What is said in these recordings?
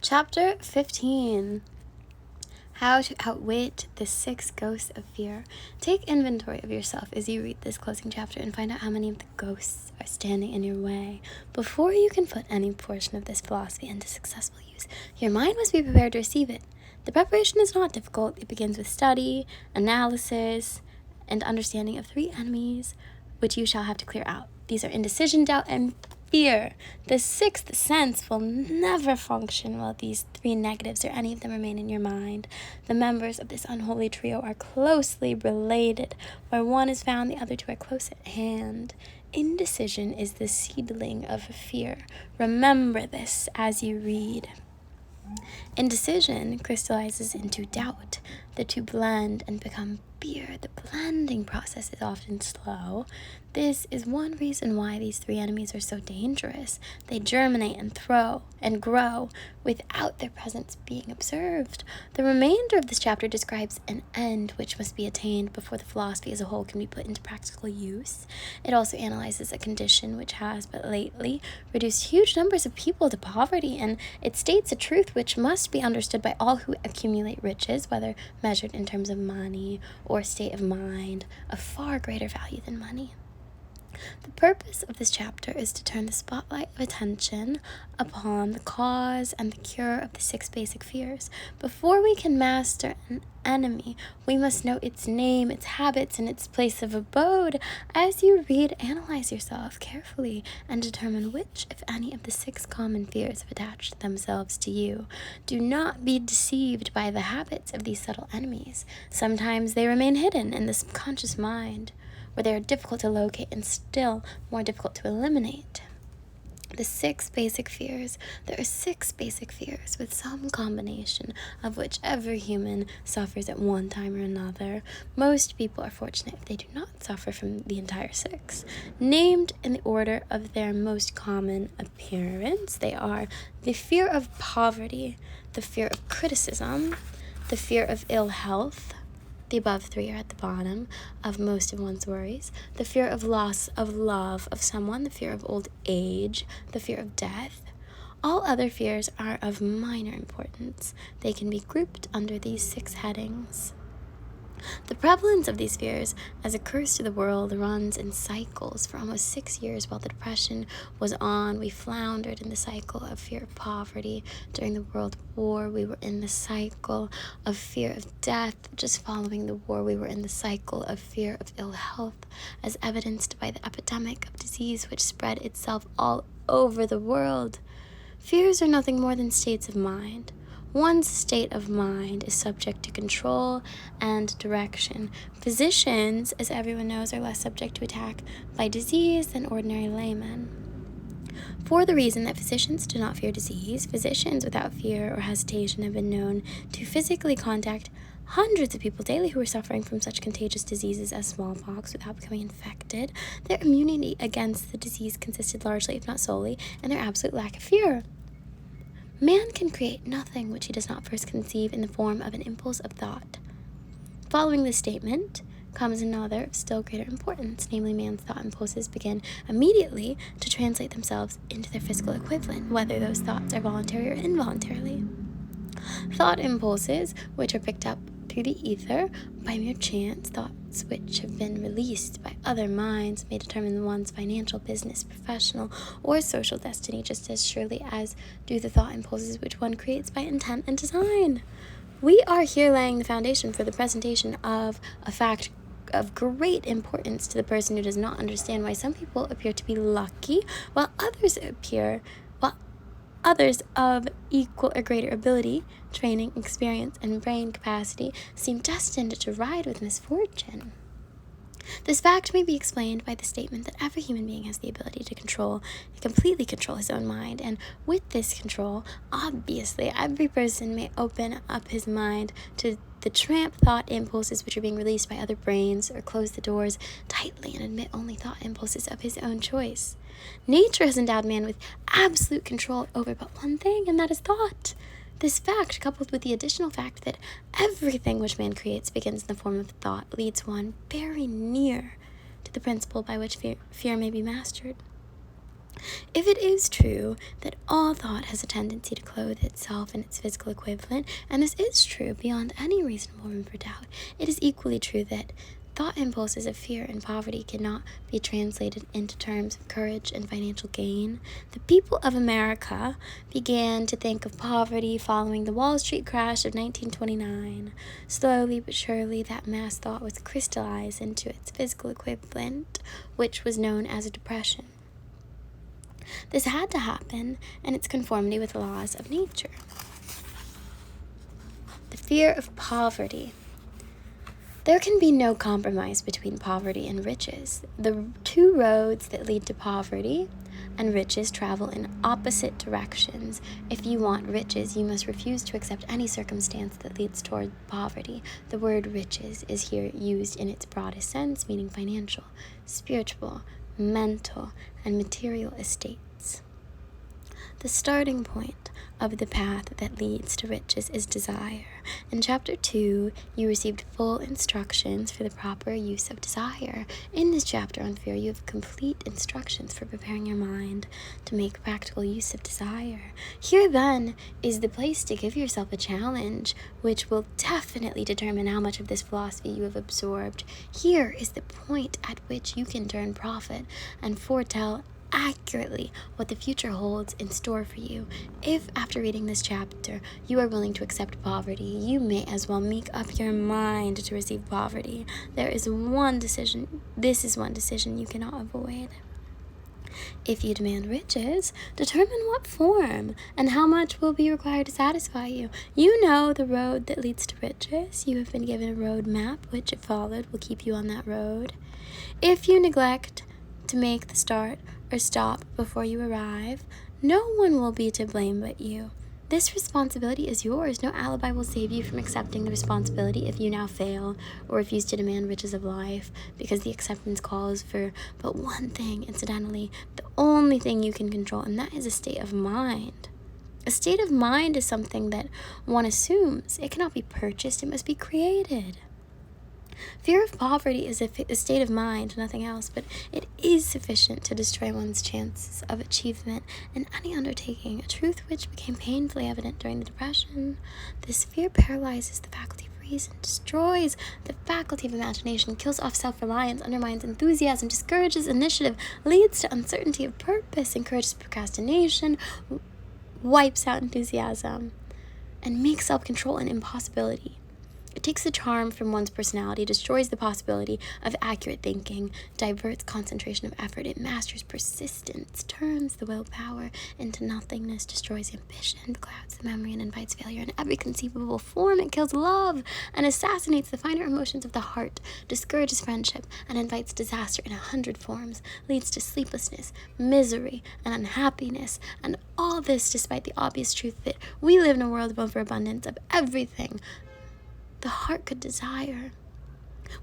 Chapter 15. How to outwit the 6 ghosts of fear. Take inventory of yourself as you read this closing chapter and find out how many of the ghosts are standing in your way. Before you can put any portion of this philosophy into successful use, your mind must be prepared to receive it. The preparation is not difficult. It begins with study, analysis, and understanding of 3 enemies which you shall have to clear out. These are indecision, doubt, and fear. The 6th sense will never function while these 3 negatives or any of them remain in your mind. The members of this unholy trio are closely related. Where one is found, the other 2 are close at hand. Indecision is the seedling of fear. Remember this as you read. Indecision crystallizes into doubt. The 2 blend and become fear. The blending process is often slow. This is one reason why these 3 enemies are so dangerous. They germinate and grow without their presence being observed. The remainder of this chapter describes an end which must be attained before the philosophy as a whole can be put into practical use. It also analyzes a condition which has but lately reduced huge numbers of people to poverty, and it states a truth which must be understood by all who accumulate riches, whether measured in terms of money or state of mind, of far greater value than money. The purpose of this chapter is to turn the spotlight of attention upon the cause and the cure of the 6 basic fears. Before we can master an enemy, we must know its name, its habits, and its place of abode. As you read, analyze yourself carefully and determine which, if any, of the 6 common fears have attached themselves to you. Do not be deceived by the habits of these subtle enemies. Sometimes they remain hidden in the subconscious mind, where they are difficult to locate and still more difficult to eliminate. The 6 basic fears. There are 6 basic fears with some combination of which every human suffers at one time or another. Most people are fortunate if they do not suffer from the entire 6. Named in the order of their most common appearance, they are the fear of poverty, the fear of criticism, the fear of ill health. The above 3 are at the bottom of most of one's worries. The fear of loss of love of someone, the fear of old age, the fear of death. All other fears are of minor importance. They can be grouped under these 6 headings. The prevalence of these fears as a curse to the world runs in cycles. For almost 6 years while the Depression was on, we floundered in the cycle of fear of poverty. During the World War, we were in the cycle of fear of death. Just following the war, we were in the cycle of fear of ill health, as evidenced by the epidemic of disease which spread itself all over the world. Fears are nothing more than states of mind. One's state of mind is subject to control and direction. Physicians, as everyone knows, are less subject to attack by disease than ordinary laymen. For the reason that physicians do not fear disease, physicians without fear or hesitation have been known to physically contact hundreds of people daily who are suffering from such contagious diseases as smallpox without becoming infected. Their immunity against the disease consisted largely, if not solely, in their absolute lack of fear. Man can create nothing which he does not first conceive in the form of an impulse of thought. Following this statement comes another of still greater importance, namely man's thought impulses begin immediately to translate themselves into their physical equivalent, whether those thoughts are voluntary or involuntarily. Thought impulses, which are picked up through the ether by mere chance, thoughts which have been released by other minds, may determine one's financial, business, professional, or social destiny just as surely as do the thought impulses which one creates by intent and design. We are here laying the foundation for the presentation of a fact of great importance to the person who does not understand why some people appear to be lucky, while others of equal or greater ability, training, experience, and brain capacity seem destined to ride with misfortune. This fact may be explained by the statement that every human being has the ability to completely control his own mind, and with this control, obviously, every person may open up his mind to the tramp thought impulses which are being released by other brains, or close the doors tightly and admit only thought impulses of his own choice. Nature has endowed man with absolute control over but one thing, and that is thought. This fact, coupled with the additional fact that everything which man creates begins in the form of thought, leads one very near to the principle by which fear may be mastered. If it is true that all thought has a tendency to clothe itself in its physical equivalent, and this is true beyond any reasonable room for doubt, it is equally true that thought impulses of fear and poverty cannot be translated into terms of courage and financial gain. The people of America began to think of poverty following the Wall Street crash of 1929. Slowly but surely, that mass thought was crystallized into its physical equivalent, which was known as a depression. This had to happen in its conformity with the laws of nature. The fear of poverty. There can be no compromise between poverty and riches. The two roads that lead to poverty and riches travel in opposite directions. If you want riches, you must refuse to accept any circumstance that leads toward poverty. The word riches is here used in its broadest sense, meaning financial, spiritual, mental, and material estates. The starting point of the path that leads to riches is desire. In Chapter 2, you received full instructions for the proper use of desire. In this chapter on fear, you have complete instructions for preparing your mind to make practical use of desire. Here, then, is the place to give yourself a challenge, which will definitely determine how much of this philosophy you have absorbed. Here is the point at which you can turn prophet and foretell accurately what the future holds in store for you. If after reading this chapter you are willing to accept poverty, you may as well make up your mind to receive poverty. This is one decision you cannot avoid. If you demand riches, determine what form and how much will be required to satisfy you. You know the road that leads to riches. You have been given a road map, which, if followed, will keep you on that road. If you neglect to make the start or stop before you arrive, no one will be to blame but you. This responsibility is yours. No alibi will save you from accepting the responsibility if you now fail or refuse to demand riches of life, because the acceptance calls for but one thing, incidentally, the only thing you can control, and that is a state of mind. A state of mind is something that one assumes. It cannot be purchased, it must be created. Fear of poverty is a state of mind, nothing else, but it is sufficient to destroy one's chances of achievement in any undertaking, a truth which became painfully evident during the Depression. This fear paralyzes the faculty of reason, destroys the faculty of imagination, kills off self-reliance, undermines enthusiasm, discourages initiative, leads to uncertainty of purpose, encourages procrastination, wipes out enthusiasm, and makes self-control an impossibility. It takes the charm from one's personality, destroys the possibility of accurate thinking, diverts concentration of effort, it masters persistence, turns the willpower into nothingness, destroys ambition, clouds the memory, and invites failure in every conceivable form. It kills love and assassinates the finer emotions of the heart, discourages friendship, and invites disaster in 100 forms, leads to sleeplessness, misery, and unhappiness. And all this despite the obvious truth that we live in a world of overabundance of everything the heart could desire,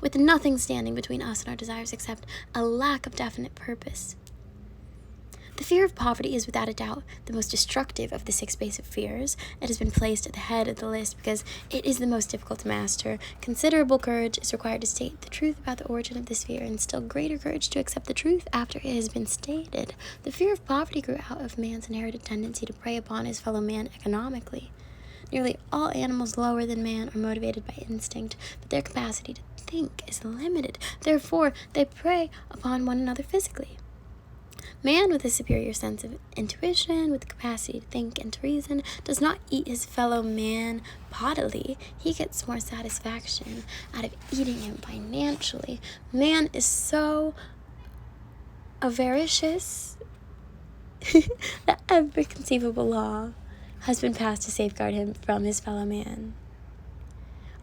with nothing standing between us and our desires except a lack of definite purpose. The fear of poverty is without a doubt the most destructive of the 6 basic fears. It has been placed at the head of the list because it is the most difficult to master. Considerable courage is required to state the truth about the origin of this fear, and still greater courage to accept the truth after it has been stated. The fear of poverty grew out of man's inherited tendency to prey upon his fellow man economically. Nearly all animals lower than man are motivated by instinct, but their capacity to think is limited. Therefore, they prey upon one another physically. Man, with a superior sense of intuition, with the capacity to think and to reason, does not eat his fellow man bodily. He gets more satisfaction out of eating him financially. Man is so avaricious that every conceivable law has been passed to safeguard him from his fellow man.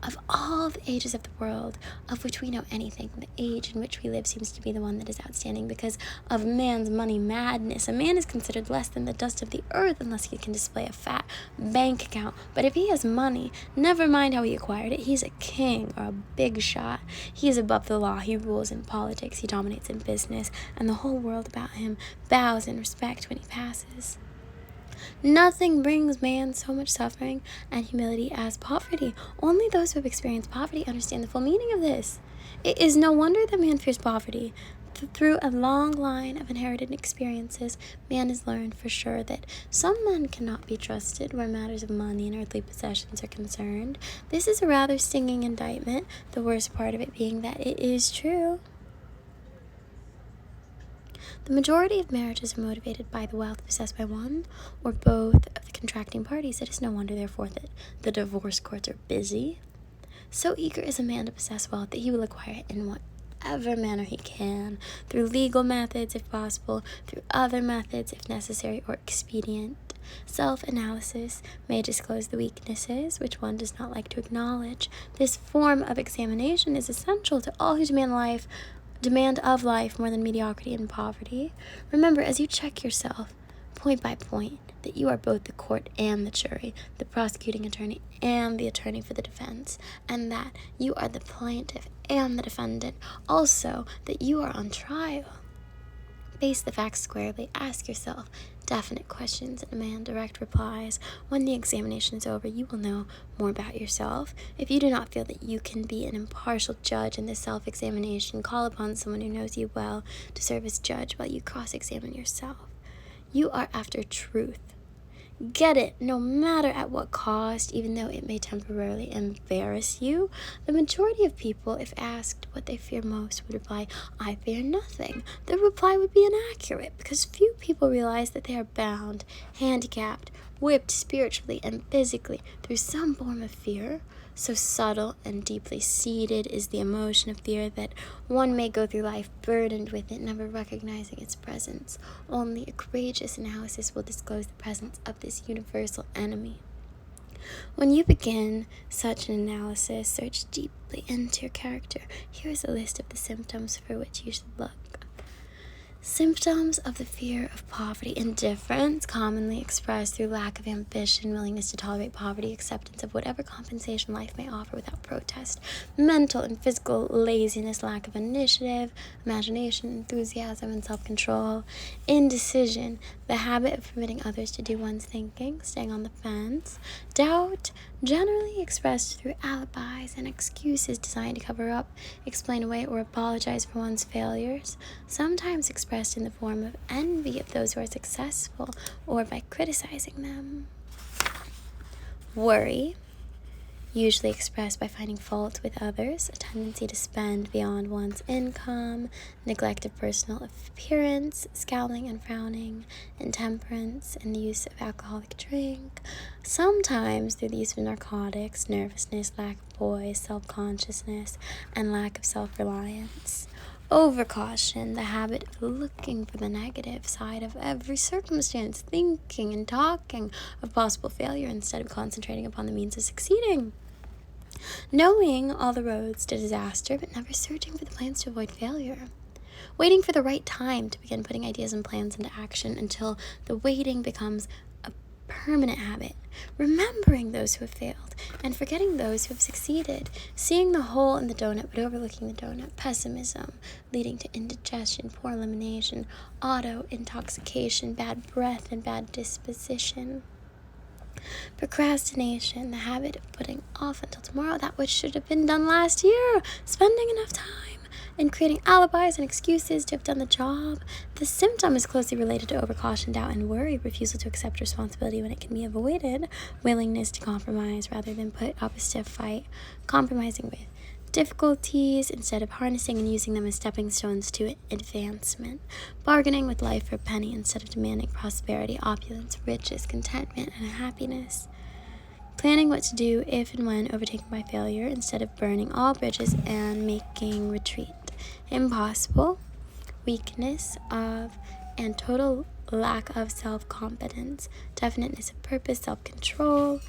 Of all the ages of the world, of which we know anything, the age in which we live seems to be the one that is outstanding because of man's money madness. A man is considered less than the dust of the earth unless he can display a fat bank account. But if he has money, never mind how he acquired it, he's a king or a big shot. He is above the law, he rules in politics, he dominates in business, and the whole world about him bows in respect when he passes. Nothing brings man so much suffering and humility as poverty. Only those who have experienced poverty understand the full meaning of this. It is no wonder that man fears poverty. Through a long line of inherited experiences, man has learned for sure that some men cannot be trusted where matters of money and earthly possessions are concerned. This is a rather stinging indictment, the worst part of it being that it is true. The majority of marriages are motivated by the wealth possessed by one or both of the contracting parties. It is no wonder, therefore, that the divorce courts are busy. So eager is a man to possess wealth that he will acquire it in whatever manner he can, through legal methods if possible, through other methods if necessary or expedient. Self-analysis may disclose the weaknesses which one does not like to acknowledge. This form of examination is essential to all who demand of life more than mediocrity and poverty. Remember, as you check yourself, point by point, that you are both the court and the jury, the prosecuting attorney and the attorney for the defense, and that you are the plaintiff and the defendant. Also, that you are on trial. Face the facts squarely. Ask yourself definite questions and demand direct replies. When the examination is over, you will know more about yourself. If you do not feel that you can be an impartial judge in this self-examination, call upon someone who knows you well to serve as judge while you cross-examine yourself. You are after truth. Get it, no matter at what cost, even though it may temporarily embarrass you. The majority of people, if asked what they fear most, would reply, "I fear nothing." The reply would be inaccurate, because few people realize that they are bound, handicapped, whipped spiritually and physically through some form of fear. So subtle and deeply seated is the emotion of fear that one may go through life burdened with it, never recognizing its presence. Only a courageous analysis will disclose the presence of this universal enemy. When you begin such an analysis, search deeply into your character. Here is a list of the symptoms for which you should look. Symptoms of the fear of poverty: indifference, commonly expressed through lack of ambition, willingness to tolerate poverty, acceptance of whatever compensation life may offer without protest. Mental and physical laziness, lack of initiative, imagination, enthusiasm, and self-control. Indecision, the habit of permitting others to do one's thinking, staying on the fence. Doubt, generally expressed through alibis and excuses designed to cover up, explain away, or apologize for one's failures, sometimes expressed in the form of envy of those who are successful or by criticizing them. Worry, usually expressed by finding fault with others, a tendency to spend beyond one's income, neglect of personal appearance, scowling and frowning, intemperance, and the use of alcoholic drink, sometimes through the use of narcotics, nervousness, lack of poise, self-consciousness, and lack of self-reliance. Overcaution, the habit of looking for the negative side of every circumstance, thinking and talking of possible failure instead of concentrating upon the means of succeeding. Knowing all the roads to disaster, but never searching for the plans to avoid failure. Waiting for the right time to begin putting ideas and plans into action until the waiting becomes a permanent habit. Remembering those who have failed and forgetting those who have succeeded. Seeing the hole in the donut but overlooking the donut. Pessimism, leading to indigestion, poor elimination, auto-intoxication, bad breath, and bad disposition. Procrastination, the habit of putting off until tomorrow that which should have been done last year. Spending enough time and creating alibis and excuses to have done the job. The symptom is closely related to overcaution, doubt, and worry, refusal to accept responsibility when it can be avoided, willingness to compromise rather than put up a stiff fight, compromising with difficulties instead of harnessing and using them as stepping stones to advancement, bargaining with life for a penny instead of demanding prosperity, opulence, riches, contentment, and happiness. Planning what to do if and when overtaken by failure instead of burning all bridges and making retreat. Impossible, weakness of and total lack of self-confidence, definiteness of purpose, self-control,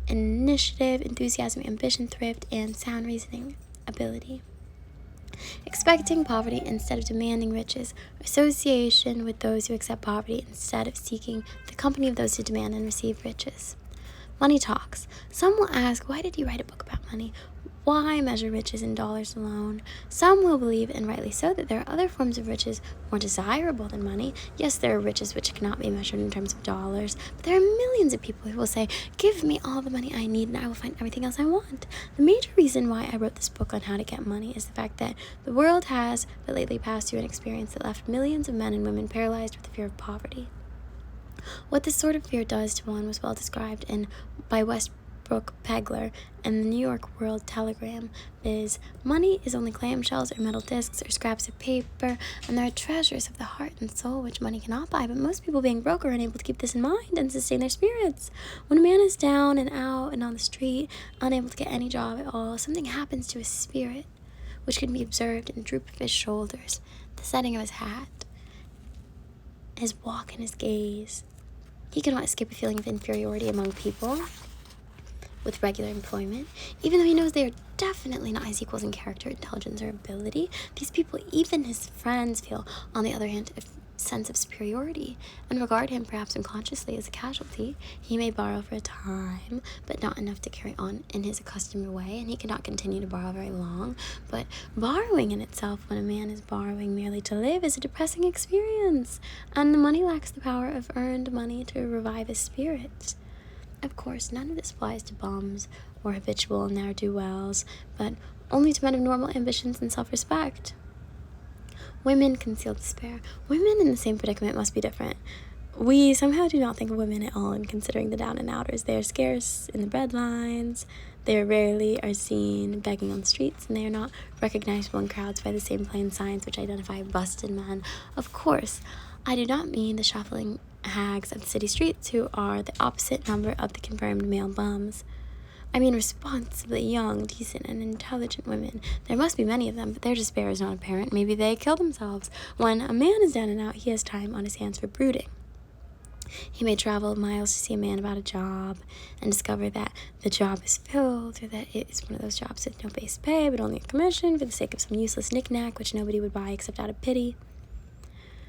initiative, enthusiasm, ambition, thrift, and sound reasoning ability. Expecting poverty instead of demanding riches, association with those who accept poverty instead of seeking the company of those who demand and receive riches. Money talks. Some will ask, why did you write a book about money? Why measure riches in dollars alone? Some will believe, and rightly so, that there are other forms of riches more desirable than money. Yes, there are riches which cannot be measured in terms of dollars, but there are millions of people who will say, give me all the money I need and I will find everything else I want. The major reason why I wrote this book on how to get money is the fact that the world has but lately passed through an experience that left millions of men and women paralyzed with the fear of poverty. What this sort of fear does to one was well described by Westbrook Pegler and the New York World Telegram is, money is only clamshells or metal discs or scraps of paper, and there are treasures of the heart and soul which money cannot buy, but most people being broke are unable to keep this in mind and sustain their spirits. When a man is down and out and on the street, unable to get any job at all, something happens to his spirit, which can be observed in the droop of his shoulders, the setting of his hat, his walk and his gaze. He cannot escape a feeling of inferiority among people with regular employment, even though he knows they are definitely not his equals in character, intelligence, or ability. These people, even his friends, feel, on the other hand, a sense of superiority and regard him perhaps unconsciously as a casualty. He may borrow for a time, but not enough to carry on in his accustomed way, and he cannot continue to borrow very long. But borrowing in itself, when a man is borrowing merely to live, is a depressing experience, and the money lacks the power of earned money to revive his spirit. Of course, none of this applies to bums or habitual ne'er-do-wells, but only to men of normal ambitions and self-respect. Women conceal despair. Women in the same predicament must be different. We somehow do not think of women at all in considering the down and outers. They are scarce in the breadlines. They rarely are seen begging on the streets, and they are not recognizable in crowds by the same plain signs which identify busted men. Of course, I do not mean the shuffling hags of the city streets who are the opposite number of the confirmed male bums. I mean responsibly young, decent, and intelligent women. There must be many of them, but their despair is not apparent. Maybe they kill themselves. When a man is down and out, he has time on his hands for brooding. He may travel miles to see a man about a job and discover that the job is filled, or that it is one of those jobs with no base pay, but only a commission for the sake of some useless knick-knack which nobody would buy except out of pity.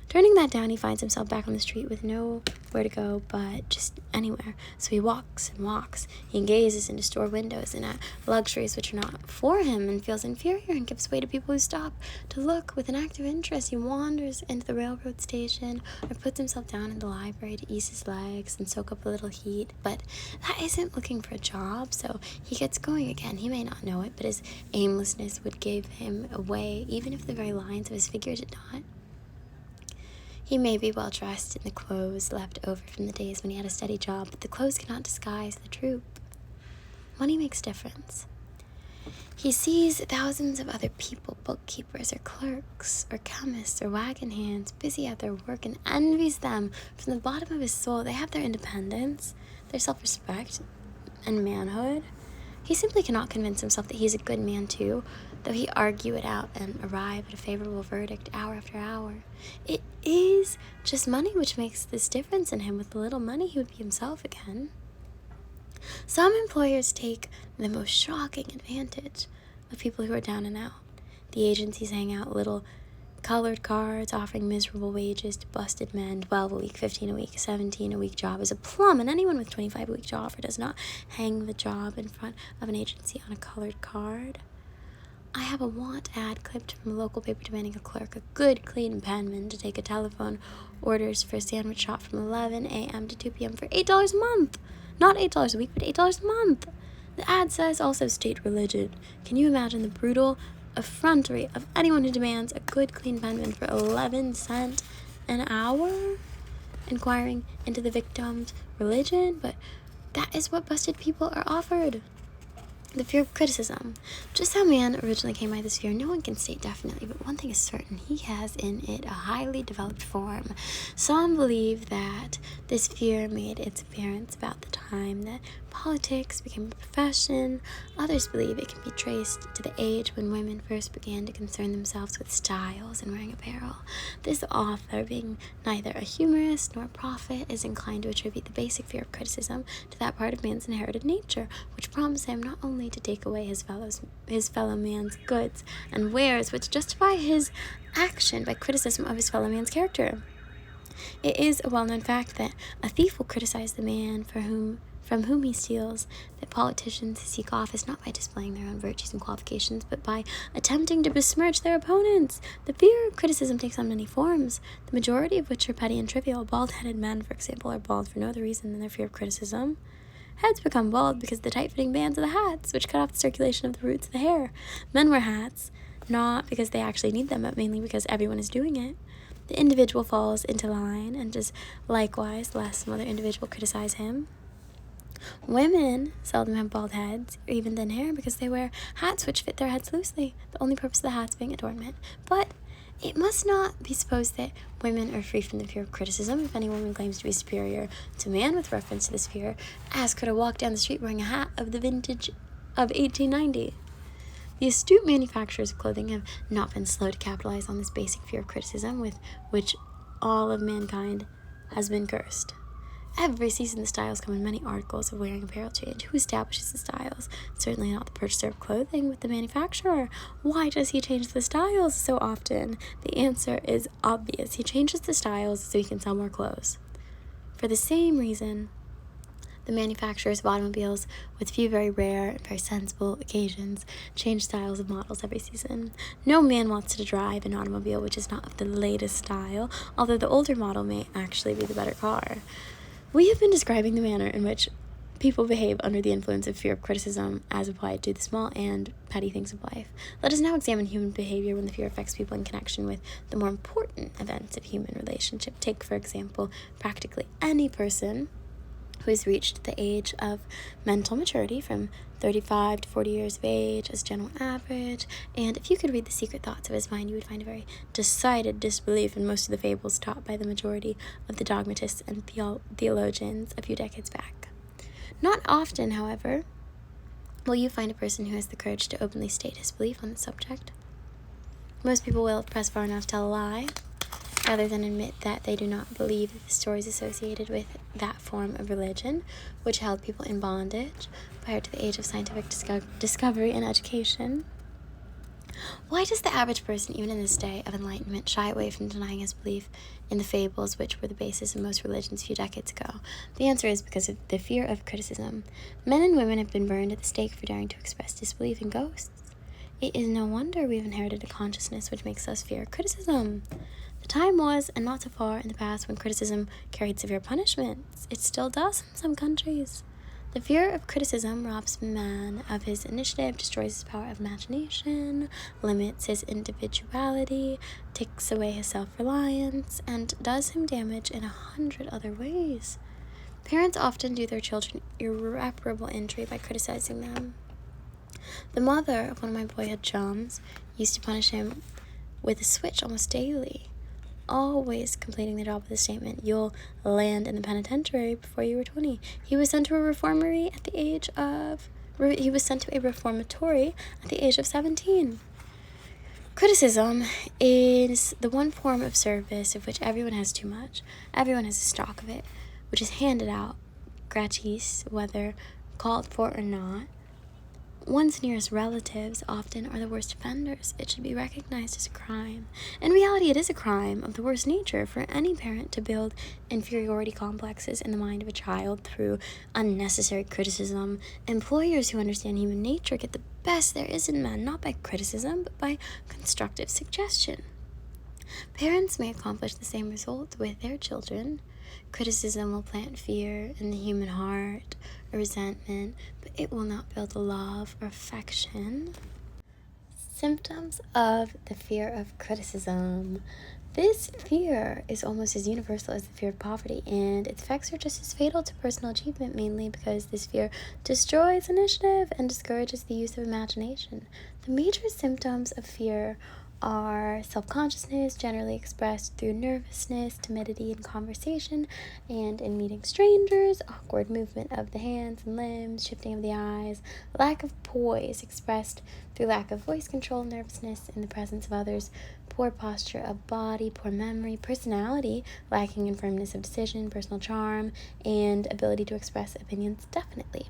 Turning that down, he finds himself back on the street with nowhere to go but just anywhere. So he walks and walks. He gazes into store windows and at luxuries which are not for him, and feels inferior and gives way to people who stop to look with an active interest. He wanders into the railroad station or puts himself down in the library to ease his legs and soak up a little heat. But that isn't looking for a job, so he gets going again. He may not know it, but his aimlessness would give him away, even if the very lines of his figure did not. He may be well dressed in the clothes left over from the days when he had a steady job, but the clothes cannot disguise the droop. Money makes difference. He sees thousands of other people, bookkeepers or clerks or chemists or wagon hands, busy at their work, and envies them from the bottom of his soul. They have their independence, their self-respect, and manhood. He simply cannot convince himself that he is a good man too, though he argue it out and arrive at a favorable verdict hour after hour. It is just money which makes this difference in him. With a little money, he would be himself again. Some employers take the most shocking advantage of people who are down and out. The agencies hang out little colored cards offering miserable wages to busted men. 12 a week, 15 a week, 17 a week job is a plum, and anyone with 25 a week job offer does not hang the job in front of an agency on a colored card. I have a want ad clipped from a local paper demanding a clerk, a good, clean penman, to take a telephone orders for a sandwich shop from 11 a.m. to 2 p.m. for $8 a month. Not $8 a week, but $8 a month. The ad says also state religion. Can you imagine the brutal effrontery of anyone who demands a good, clean penman for 11 cents an hour? Inquiring into the victim's religion, but that is what busted people are offered. The fear of criticism. Just how man originally came by this fear, no one can state definitely, but one thing is certain: he has in it a highly developed form. Some believe that this fear made its appearance about the time that politics became a profession. Others believe it can be traced to the age when women first began to concern themselves with styles and wearing apparel. This author, being neither a humorist nor a prophet, is inclined to attribute the basic fear of criticism to that part of man's inherited nature which prompts him not only to take away his fellow man's goods and wares, but to justify his action by criticism of his fellow man's character. It is a well-known fact that a thief will criticize the man from whom he steals, that politicians seek office not by displaying their own virtues and qualifications, but by attempting to besmirch their opponents. The fear of criticism takes on many forms, the majority of which are petty and trivial. Bald-headed men, for example, are bald for no other reason than their fear of criticism. Heads become bald because of the tight-fitting bands of the hats, which cut off the circulation of the roots of the hair. Men wear hats, not because they actually need them, but mainly because everyone is doing it. The individual falls into line and does likewise lest some other individual criticize him. Women seldom have bald heads or even thin hair because they wear hats which fit their heads loosely, the only purpose of the hats being adornment. But it must not be supposed that women are free from the fear of criticism. If any woman claims to be superior to man with reference to this fear, ask her to walk down the street wearing a hat of the vintage of 1890. The astute manufacturers of clothing have not been slow to capitalize on this basic fear of criticism with which all of mankind has been cursed. Every season the styles come in many articles of wearing apparel change. Who establishes the styles? Certainly not the purchaser of clothing, but the manufacturer. Why does he change the styles so often? The answer is obvious. He changes the styles so he can sell more clothes. For the same reason, the manufacturers of automobiles, with few very rare and very sensible occasions, change styles of models every season. No man wants to drive an automobile which is not of the latest style, although the older model may actually be the better car. We have been describing the manner in which people behave under the influence of fear of criticism as applied to the small and petty things of life. Let us now examine human behavior when the fear affects people in connection with the more important events of human relationship. Take, for example, practically any person who has reached the age of mental maturity from 35 to 40 years of age as general average, and if you could read the secret thoughts of his mind, you would find a very decided disbelief in most of the fables taught by the majority of the dogmatists and theologians a few decades back. Not often, however, will you find a person who has the courage to openly state his belief on the subject. Most people will, if pressed far enough, tell a lie, rather than admit that they do not believe that the stories associated with that form of religion, which held people in bondage prior to the age of scientific discovery and education. Why does the average person, even in this day of enlightenment, shy away from denying his belief in the fables which were the basis of most religions a few decades ago? The answer is because of the fear of criticism. Men and women have been burned at the stake for daring to express disbelief in ghosts. It is no wonder we've inherited a consciousness which makes us fear criticism. The time was, and not so far in the past, when criticism carried severe punishments. It still does in some countries. The fear of criticism robs man of his initiative, destroys his power of imagination, limits his individuality, takes away his self-reliance, and does him damage in 100 other ways. Parents often do their children irreparable injury by criticizing them. The mother of one of my boyhood chums used to punish him with a switch almost daily, always completing the job with the statement, "You'll land in the penitentiary before you were 20. He was sent to a reformatory at the age of 17. Criticism is the one form of service of which everyone has too much. Everyone has a stock of it, which is handed out gratis, whether called for or not. One's nearest relatives often are the worst offenders. It should be recognized as a crime. In reality, it is a crime of the worst nature for any parent to build inferiority complexes in the mind of a child through unnecessary criticism. Employers who understand human nature get the best there is in men, not by criticism, but by constructive suggestion. Parents may accomplish the same result with their children. Criticism will plant fear in the human heart or resentment, but it will not build love or affection. Symptoms of the fear of criticism. This fear is almost as universal as the fear of poverty, and its effects are just as fatal to personal achievement, mainly because this fear destroys initiative and discourages the use of imagination. The major symptoms of fear are self-consciousness, generally expressed through nervousness, timidity in conversation and in meeting strangers, awkward movement of the hands and limbs, shifting of the eyes, lack of poise expressed through lack of voice control, nervousness in the presence of others, poor posture of body, poor memory, personality, lacking in firmness of decision, personal charm, and ability to express opinions definitely.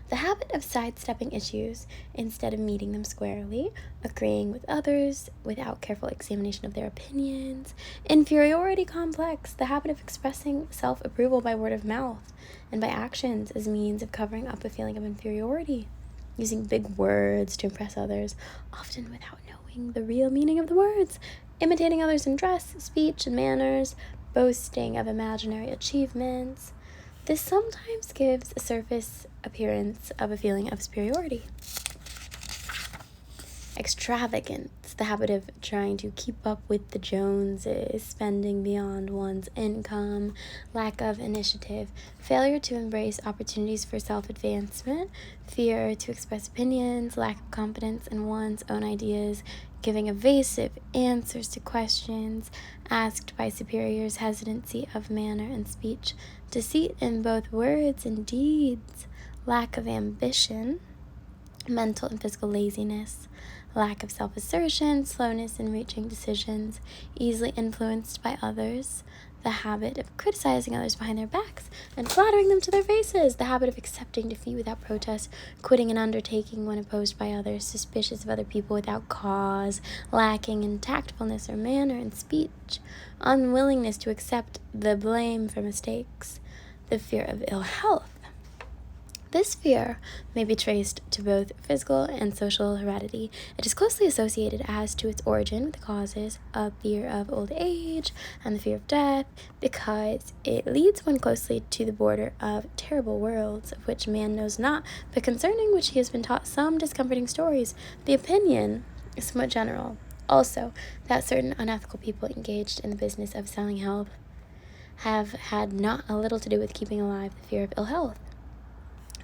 The habit of sidestepping issues instead of meeting them squarely, agreeing with others without careful examination of their opinions. Inferiority complex, the habit of expressing self-approval by word of mouth and by actions as means of covering up a feeling of inferiority. Using big words to impress others, often without knowing the real meaning of the words. Imitating others in dress, speech, and manners. Boasting of imaginary achievements. This sometimes gives a surface appearance of a feeling of superiority. Extravagance, the habit of trying to keep up with the Joneses, spending beyond one's income, lack of initiative, failure to embrace opportunities for self-advancement, fear to express opinions, lack of confidence in one's own ideas, giving evasive answers to questions asked by superiors, hesitancy of manner and speech, deceit in both words and deeds, lack of ambition, mental and physical laziness, lack of self-assertion, slowness in reaching decisions, easily influenced by others, the habit of criticizing others behind their backs and flattering them to their faces, the habit of accepting defeat without protest, quitting an undertaking when opposed by others, suspicious of other people without cause, lacking in tactfulness or manner and speech, unwillingness to accept the blame for mistakes, the fear of ill health. This fear may be traced to both physical and social heredity. It is closely associated as to its origin with the causes of fear of old age and the fear of death, because it leads one closely to the border of terrible worlds of which man knows not, but concerning which he has been taught some discomforting stories. The opinion is somewhat general, also, that certain unethical people engaged in the business of selling health have had not a little to do with keeping alive the fear of ill health.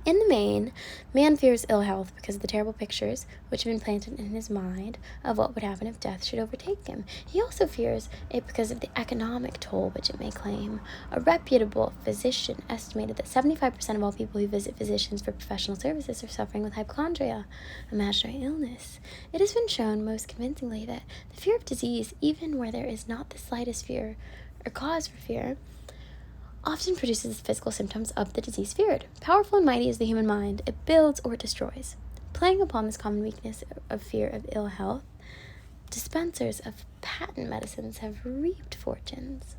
In the main, man fears ill health because of the terrible pictures which have been planted in his mind of what would happen if death should overtake him. He also fears it because of the economic toll which it may claim. A reputable physician estimated that 75% of all people who visit physicians for professional services are suffering with hypochondria, imaginary illness. It has been shown most convincingly that the fear of disease, even where there is not the slightest fear or cause for fear, often produces the physical symptoms of the disease feared. Powerful and mighty is the human mind. It builds or destroys. Playing upon this common weakness of fear of ill health, dispensers of patent medicines have reaped fortunes.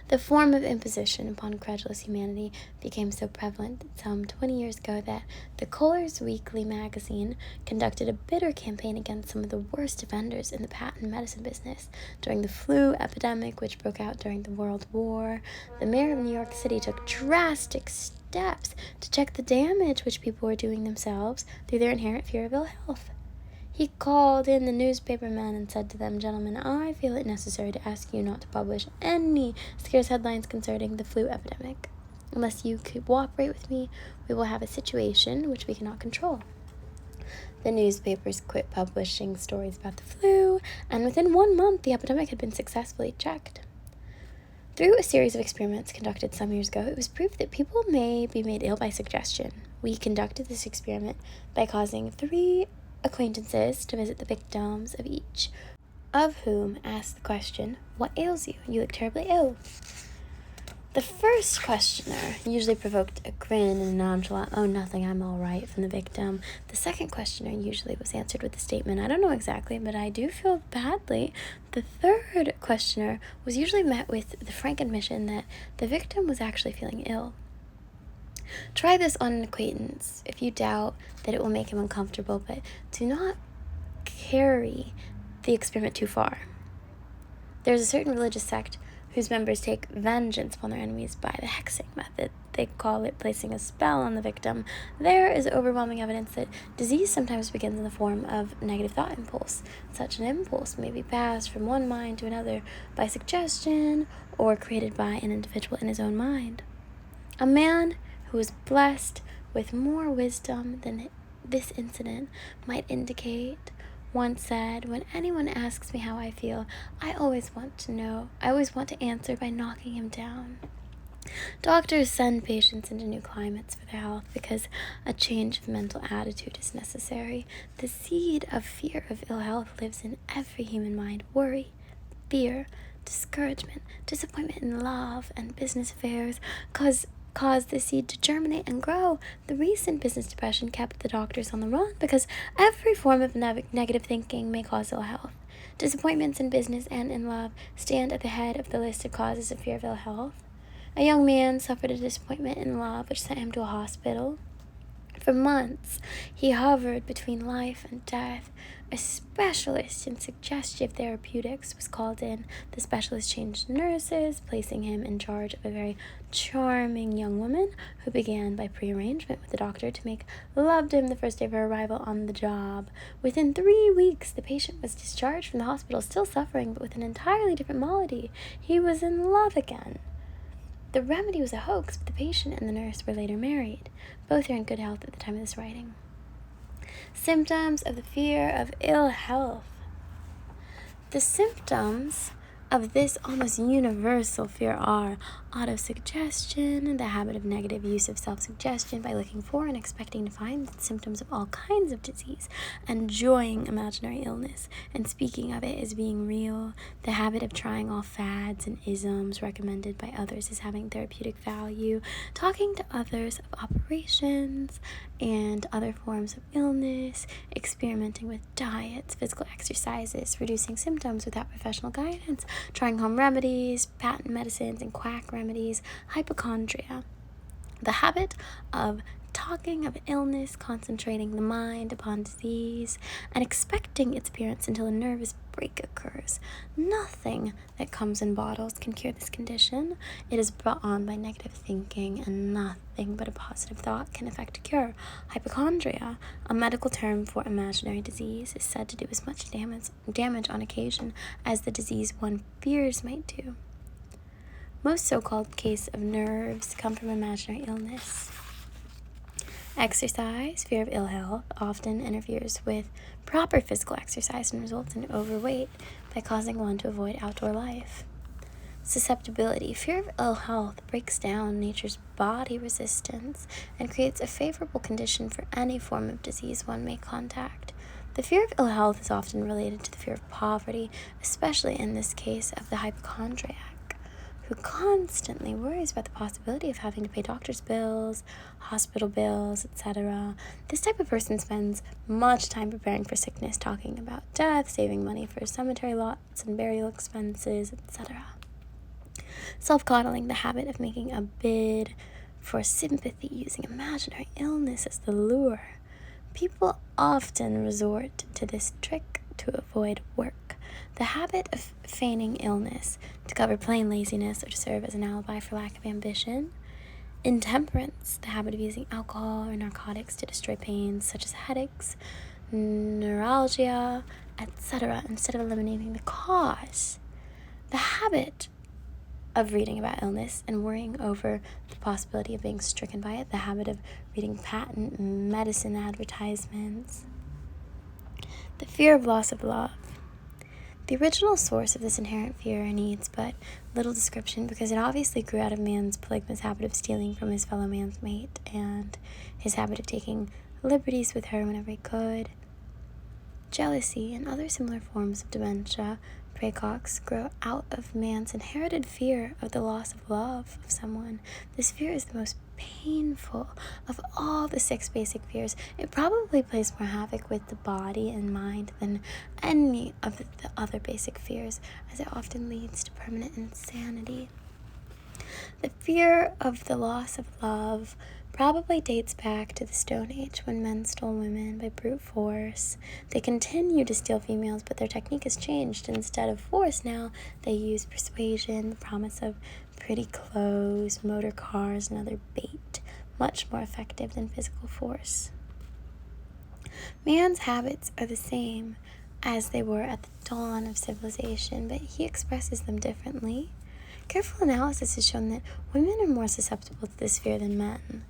The form of imposition upon credulous humanity became so prevalent some 20 years ago that the Kohler's Weekly magazine conducted a bitter campaign against some of the worst offenders in the patent medicine business. During the flu epidemic, which broke out during the World War, the mayor of New York City took drastic steps to check the damage which people were doing themselves through their inherent fear of ill health. He called in the newspapermen and said to them, "Gentlemen, I feel it necessary to ask you not to publish any scarce headlines concerning the flu epidemic. Unless you cooperate with me, we will have a situation which we cannot control." The newspapers quit publishing stories about the flu, and within 1 month the epidemic had been successfully checked. Through a series of experiments conducted some years ago, it was proved that people may be made ill by suggestion. We conducted this experiment by causing 3 acquaintances to visit the victims of each, of whom asked the question, "What ails you? You look terribly ill." The first questioner usually provoked a grin and a nonchalant, "Oh, nothing, I'm all right," from the victim. The second questioner usually was answered with the statement, "I don't know exactly, but I do feel badly." The third questioner was usually met with the frank admission that the victim was actually feeling ill. Try this on an acquaintance if you doubt that it will make him uncomfortable, but do not carry the experiment too far. There is a certain religious sect whose members take vengeance upon their enemies by the hexing method. They call it placing a spell on the victim. There is overwhelming evidence that disease sometimes begins in the form of negative thought impulse. Such an impulse may be passed from one mind to another by suggestion or created by an individual in his own mind. A man who was blessed with more wisdom than this incident might indicate once said, "When anyone asks me how I feel, I always want to answer by knocking him down." Doctors send patients into new climates for their health because a change of mental attitude is necessary. The seed of fear of ill health lives in every human mind. Worry, fear, discouragement, disappointment in love and business affairs cause caused the seed to germinate and grow. The recent business depression kept the doctors on the run because every form of negative thinking may cause ill health. Disappointments in business and in love stand at the head of the list of causes of fear of ill health. A young man suffered a disappointment in love which sent him to a hospital. For months, he hovered between life and death. A specialist in suggestive therapeutics was called in. The specialist changed nurses, placing him in charge of a very charming young woman who began by prearrangement with the doctor to make love to him the first day of her arrival on the job. Within 3 weeks, the patient was discharged from the hospital, still suffering, but with an entirely different malady. He was in love again. The remedy was a hoax, but the patient and the nurse were later married. Both are in good health at the time of this writing. Symptoms of the fear of ill health. The symptoms of this almost universal fear are autosuggestion, the habit of negative use of self-suggestion by looking for and expecting to find symptoms of all kinds of disease, enjoying imaginary illness and speaking of it as being real, the habit of trying all fads and isms recommended by others as having therapeutic value, talking to others of operations and other forms of illness, experimenting with diets, physical exercises, reducing symptoms without professional guidance, trying home remedies, patent medicines, and quack remedies, hypochondria, the habit of talking of illness, concentrating the mind upon disease, and expecting its appearance until a nervous break occurs. Nothing that comes in bottles can cure this condition. It is brought on by negative thinking, and nothing but a positive thought can effect a cure. Hypochondria, a medical term for imaginary disease, is said to do as much damage on occasion as the disease one fears might do. Most so-called cases of nerves come from imaginary illness. Exercise, fear of ill health, often interferes with proper physical exercise and results in overweight by causing one to avoid outdoor life. Susceptibility, fear of ill health breaks down nature's body resistance and creates a favorable condition for any form of disease one may contact. The fear of ill health is often related to the fear of poverty, especially in this case of the hypochondriac, who constantly worries about the possibility of having to pay doctor's bills, hospital bills, etc. This type of person spends much time preparing for sickness, talking about death, saving money for cemetery lots and burial expenses, etc. Self-coddling, the habit of making a bid for sympathy using imaginary illness as the lure. People often resort to this trick to avoid work. The habit of feigning illness to cover plain laziness or to serve as an alibi for lack of ambition. Intemperance, the habit of using alcohol or narcotics to destroy pains such as headaches, neuralgia, etc., instead of eliminating the cause. The habit of reading about illness and worrying over the possibility of being stricken by it. The habit of reading patent medicine advertisements. The fear of loss of love. The original source of this inherent fear needs but little description because it obviously grew out of man's polygamous habit of stealing from his fellow man's mate and his habit of taking liberties with her whenever he could. Jealousy and other similar forms of dementia praecox grow out of man's inherited fear of the loss of love of someone. This fear is the most painful of all the 6 basic fears. It probably plays more havoc with the body and mind than any of the other basic fears, as it often leads to permanent insanity. The fear of the loss of love probably dates back to the Stone Age when men stole women by brute force. They continue to steal females, but their technique has changed. Instead of force now, they use persuasion, the promise of pretty clothes, motor cars, and other bait, much more effective than physical force. Man's habits are the same as they were at the dawn of civilization, but he expresses them differently. Careful analysis has shown that women are more susceptible to this fear than men.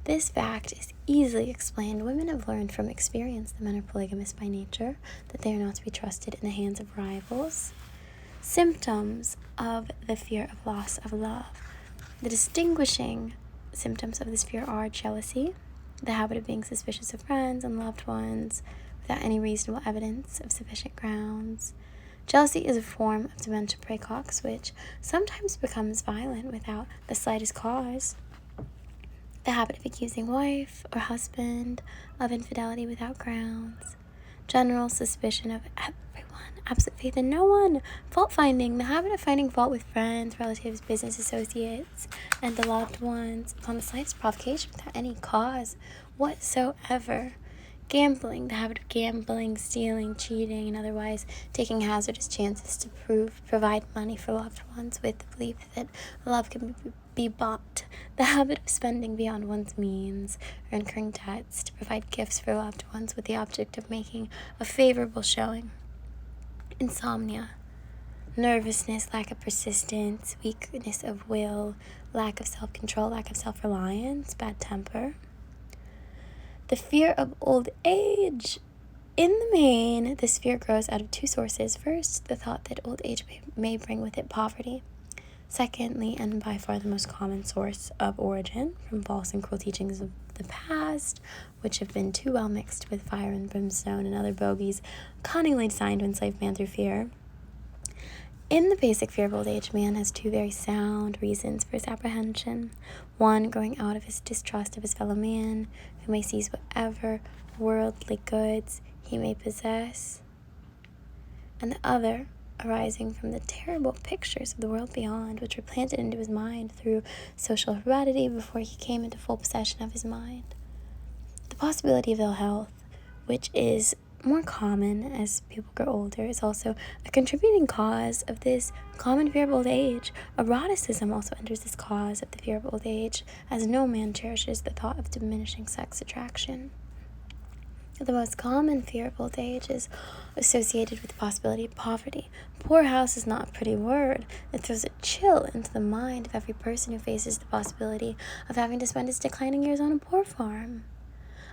This fact is easily explained. Women have learned from experience that men are polygamous by nature, that they are not to be trusted in the hands of rivals. Symptoms of the fear of loss of love. The distinguishing symptoms of this fear are jealousy, the habit of being suspicious of friends and loved ones without any reasonable evidence of sufficient grounds. Jealousy is a form of dementia praecox which sometimes becomes violent without the slightest cause. The habit of accusing wife or husband of infidelity without grounds. General suspicion of everyone, absolute faith in no one. Fault finding, the habit of finding fault with friends, relatives, business associates, and the loved ones upon the slightest provocation without any cause whatsoever. Gambling, the habit of gambling, stealing, cheating, and otherwise taking hazardous chances to provide money for loved ones with the belief that love can be bought. The habit of spending beyond one's means or incurring debts to provide gifts for loved ones with the object of making a favorable showing. Insomnia, nervousness, lack of persistence, weakness of will, lack of self-control, lack of self-reliance, bad temper. The fear of old age. In the main, this fear grows out of two sources. First, the thought that old age may bring with it poverty. Secondly, and by far the most common source of origin, from false and cruel teachings of the past, which have been too well mixed with fire and brimstone and other bogies cunningly designed to enslave man through fear. In the basic fear of old age, man has two very sound reasons for his apprehension. One, growing out of his distrust of his fellow man, who may seize whatever worldly goods he may possess. And the other, arising from the terrible pictures of the world beyond, which were planted into his mind through social heredity before he came into full possession of his mind. The possibility of ill health, which is more common as people grow older, is also a contributing cause of this common fear of old age. Eroticism also enters this cause of the fear of old age, as no man cherishes the thought of diminishing sex attraction. The most common fear of old age is associated with the possibility of poverty. Poorhouse is not a pretty word. It throws a chill into the mind of every person who faces the possibility of having to spend his declining years on a poor farm.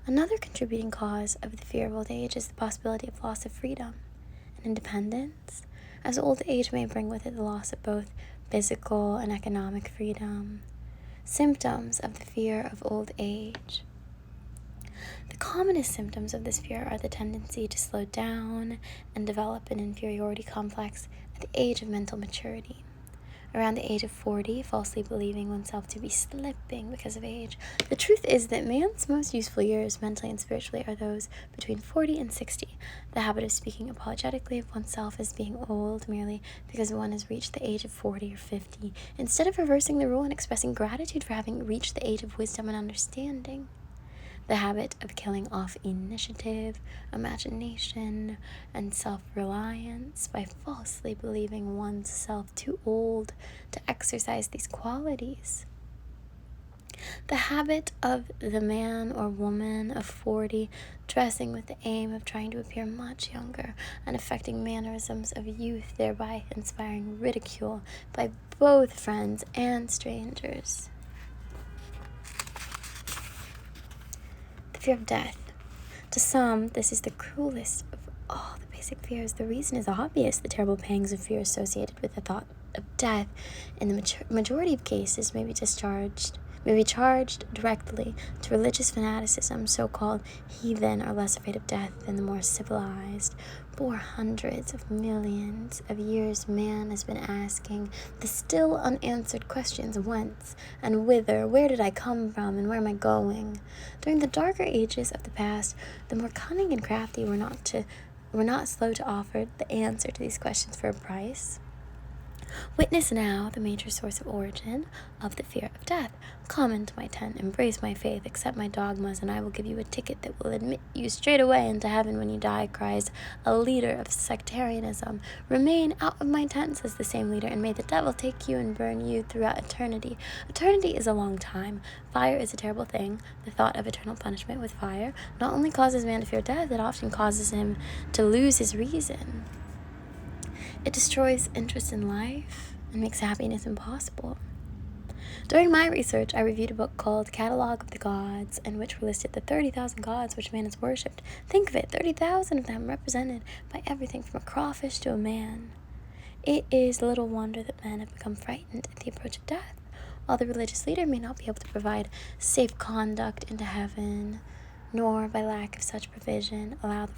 Another contributing cause of the fear of old age is the possibility of loss of freedom and independence, as old age may bring with it the loss of both physical and economic freedom. Symptoms of the fear of old age. The commonest symptoms of this fear are the tendency to slow down and develop an inferiority complex at the age of mental maturity. Around the age of 40, falsely believing oneself to be slipping because of age. The truth is that man's most useful years, mentally and spiritually, are those between 40 and 60. The habit of speaking apologetically of oneself as being old merely because one has reached the age of 40 or 50, instead of reversing the rule and expressing gratitude for having reached the age of wisdom and understanding. The habit of killing off initiative, imagination, and self-reliance by falsely believing oneself too old to exercise these qualities. The habit of the man or woman of 40 dressing with the aim of trying to appear much younger and affecting mannerisms of youth, thereby inspiring ridicule by both friends and strangers. Fear of death. To some, this is the cruelest of all the basic fears. The reason is obvious. The terrible pangs of fear associated with the thought of death in the majority of cases may be charged directly to religious fanaticism. So-called heathen are less afraid of death than the more civilized. For hundreds of millions of years, man has been asking the still unanswered questions: whence and whither, where did I come from, and where am I going? During the darker ages of the past, the more cunning and crafty were not slow to offer the answer to these questions for a price. Witness now the major source of origin of the fear of death. Come into my tent, embrace my faith, accept my dogmas, and I will give you a ticket that will admit you straight away into heaven when you die, cries a leader of sectarianism. Remain out of my tent, says the same leader, and may the devil take you and burn you throughout eternity. Eternity is a long time. Fire is a terrible thing. The thought of eternal punishment with fire not only causes man to fear death, it often causes him to lose his reason. It destroys interest in life and makes happiness impossible. During my research, I reviewed a book called Catalogue of the Gods, in which were listed the 30,000 gods which man has worshipped. Think of it, 30,000 of them represented by everything from a crawfish to a man. It is little wonder that men have become frightened at the approach of death. While the religious leader may not be able to provide safe conduct into heaven, nor by lack of such provision allow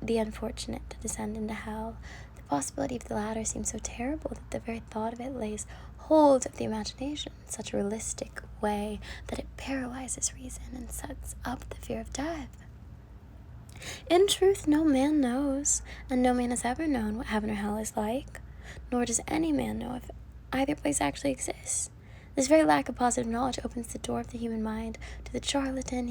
the unfortunate to descend into hell, the possibility of the latter seems so terrible that the very thought of it lays hold of the imagination in such a realistic way that it paralyzes reason and sets up the fear of death. In truth, no man knows, and no man has ever known what heaven or hell is like, nor does any man know if either place actually exists. This very lack of positive knowledge opens the door of the human mind to the charlatan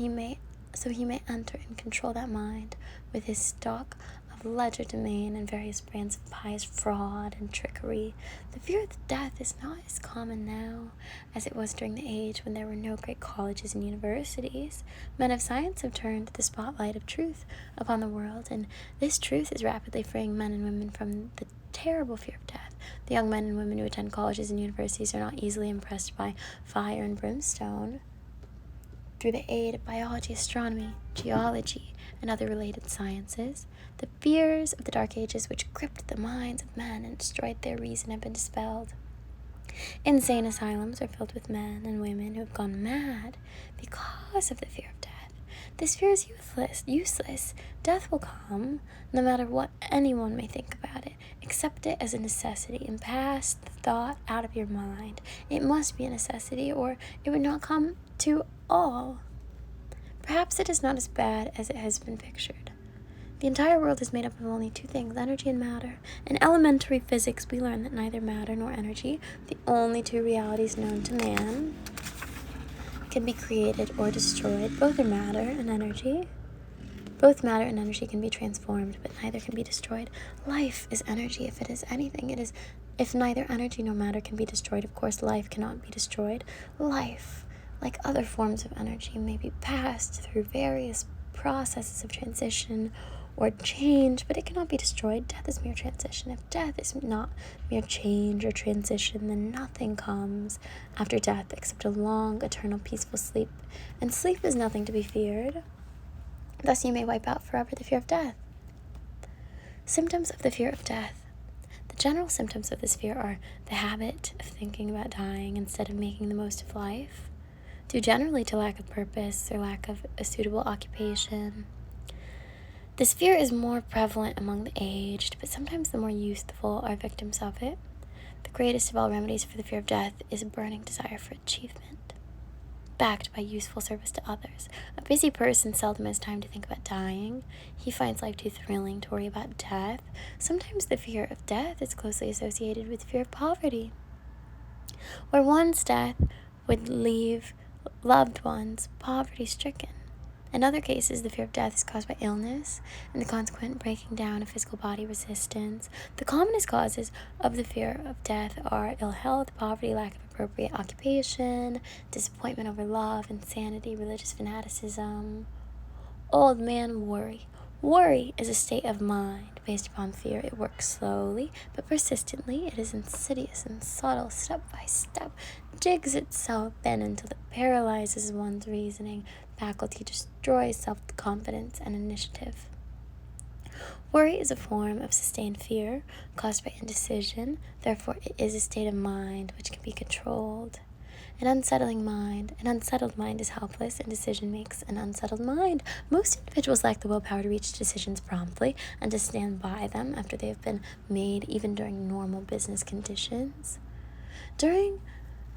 so he may enter and control that mind with his stock of legerdemain and various brands of pious fraud and trickery. The fear of death is not as common now as it was during the age when there were no great colleges and universities. Men of science have turned the spotlight of truth upon the world, and this truth is rapidly freeing men and women from the terrible fear of death. The young men and women who attend colleges and universities are not easily impressed by fire and brimstone. Through the aid of biology, astronomy, geology, and other related sciences, the fears of the Dark Ages which gripped the minds of men and destroyed their reason have been dispelled. Insane asylums are filled with men and women who have gone mad because of the fear of death. This fear is useless. Death will come, no matter what anyone may think about it. Accept it as a necessity and pass the thought out of your mind. It must be a necessity, or it would not come to all. Perhaps it is not as bad as it has been pictured. The entire world is made up of only two things, energy and matter. In elementary physics, we learn that neither matter nor energy, the only two realities known to man, can be created or destroyed. Both are matter and energy. Both matter and energy can be transformed, but neither can be destroyed. Life is energy. If it is anything, it is. If neither energy nor matter can be destroyed, of course, life cannot be destroyed. Life, like other forms of energy, may be passed through various processes of transition or change, but it cannot be destroyed. Death is mere transition. If death is not mere change or transition, then nothing comes after death except a long, eternal, peaceful sleep. And sleep is nothing to be feared. Thus you may wipe out forever the fear of death. Symptoms of the fear of death. The general symptoms of this fear are the habit of thinking about dying instead of making the most of life, due generally to lack of purpose or lack of a suitable occupation. This fear is more prevalent among the aged, but sometimes the more youthful are victims of it. The greatest of all remedies for the fear of death is a burning desire for achievement, backed by useful service to others. A busy person seldom has time to think about dying. He finds life too thrilling to worry about death. Sometimes the fear of death is closely associated with fear of poverty, where one's death would leave loved ones poverty-stricken. In other cases, the fear of death is caused by illness and the consequent breaking down of physical body resistance. The commonest causes of the fear of death are ill health, poverty, lack of appropriate occupation, disappointment over love, insanity, religious fanaticism. Old man worry. Worry is a state of mind based upon fear. It works slowly but persistently. It is insidious and subtle, step by step, digs itself in until it paralyzes one's reasoning faculty, destroys self-confidence and initiative. Worry is a form of sustained fear caused by indecision. Therefore, it is a state of mind which can be controlled. An unsettled mind is helpless. Indecision makes an unsettled mind. Most individuals lack the willpower to reach decisions promptly and to stand by them after they have been made, even during normal business conditions. During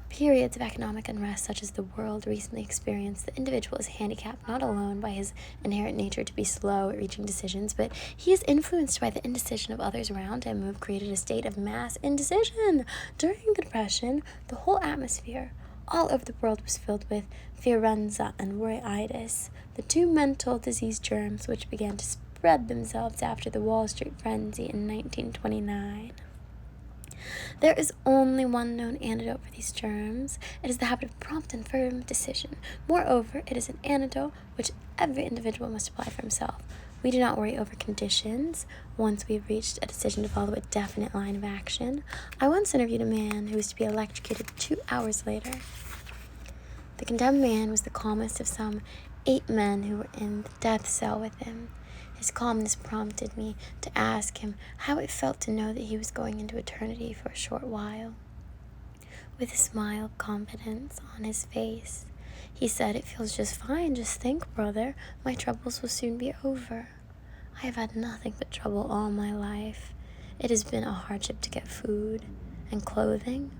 periods of economic unrest such as the world recently experienced, the individual is handicapped not alone by his inherent nature to be slow at reaching decisions, but he is influenced by the indecision of others around him who have created a state of mass indecision. During the Depression, the whole atmosphere all over the world was filled with fierenza and worryitis, the two mental disease germs which began to spread themselves after the Wall Street frenzy in 1929. There is only one known antidote for these germs. It is the habit of prompt and firm decision. Moreover, it is an antidote which every individual must apply for himself. We do not worry over conditions once we have reached a decision to follow a definite line of action. I once interviewed a man who was to be electrocuted 2 hours later. The condemned man was the calmest of some 8 men who were in the death cell with him. His calmness prompted me to ask him how it felt to know that he was going into eternity for a short while. With a smile of confidence on his face, he said, "It feels just fine. Just think, brother, my troubles will soon be over. I have had nothing but trouble all my life. It has been a hardship to get food and clothing.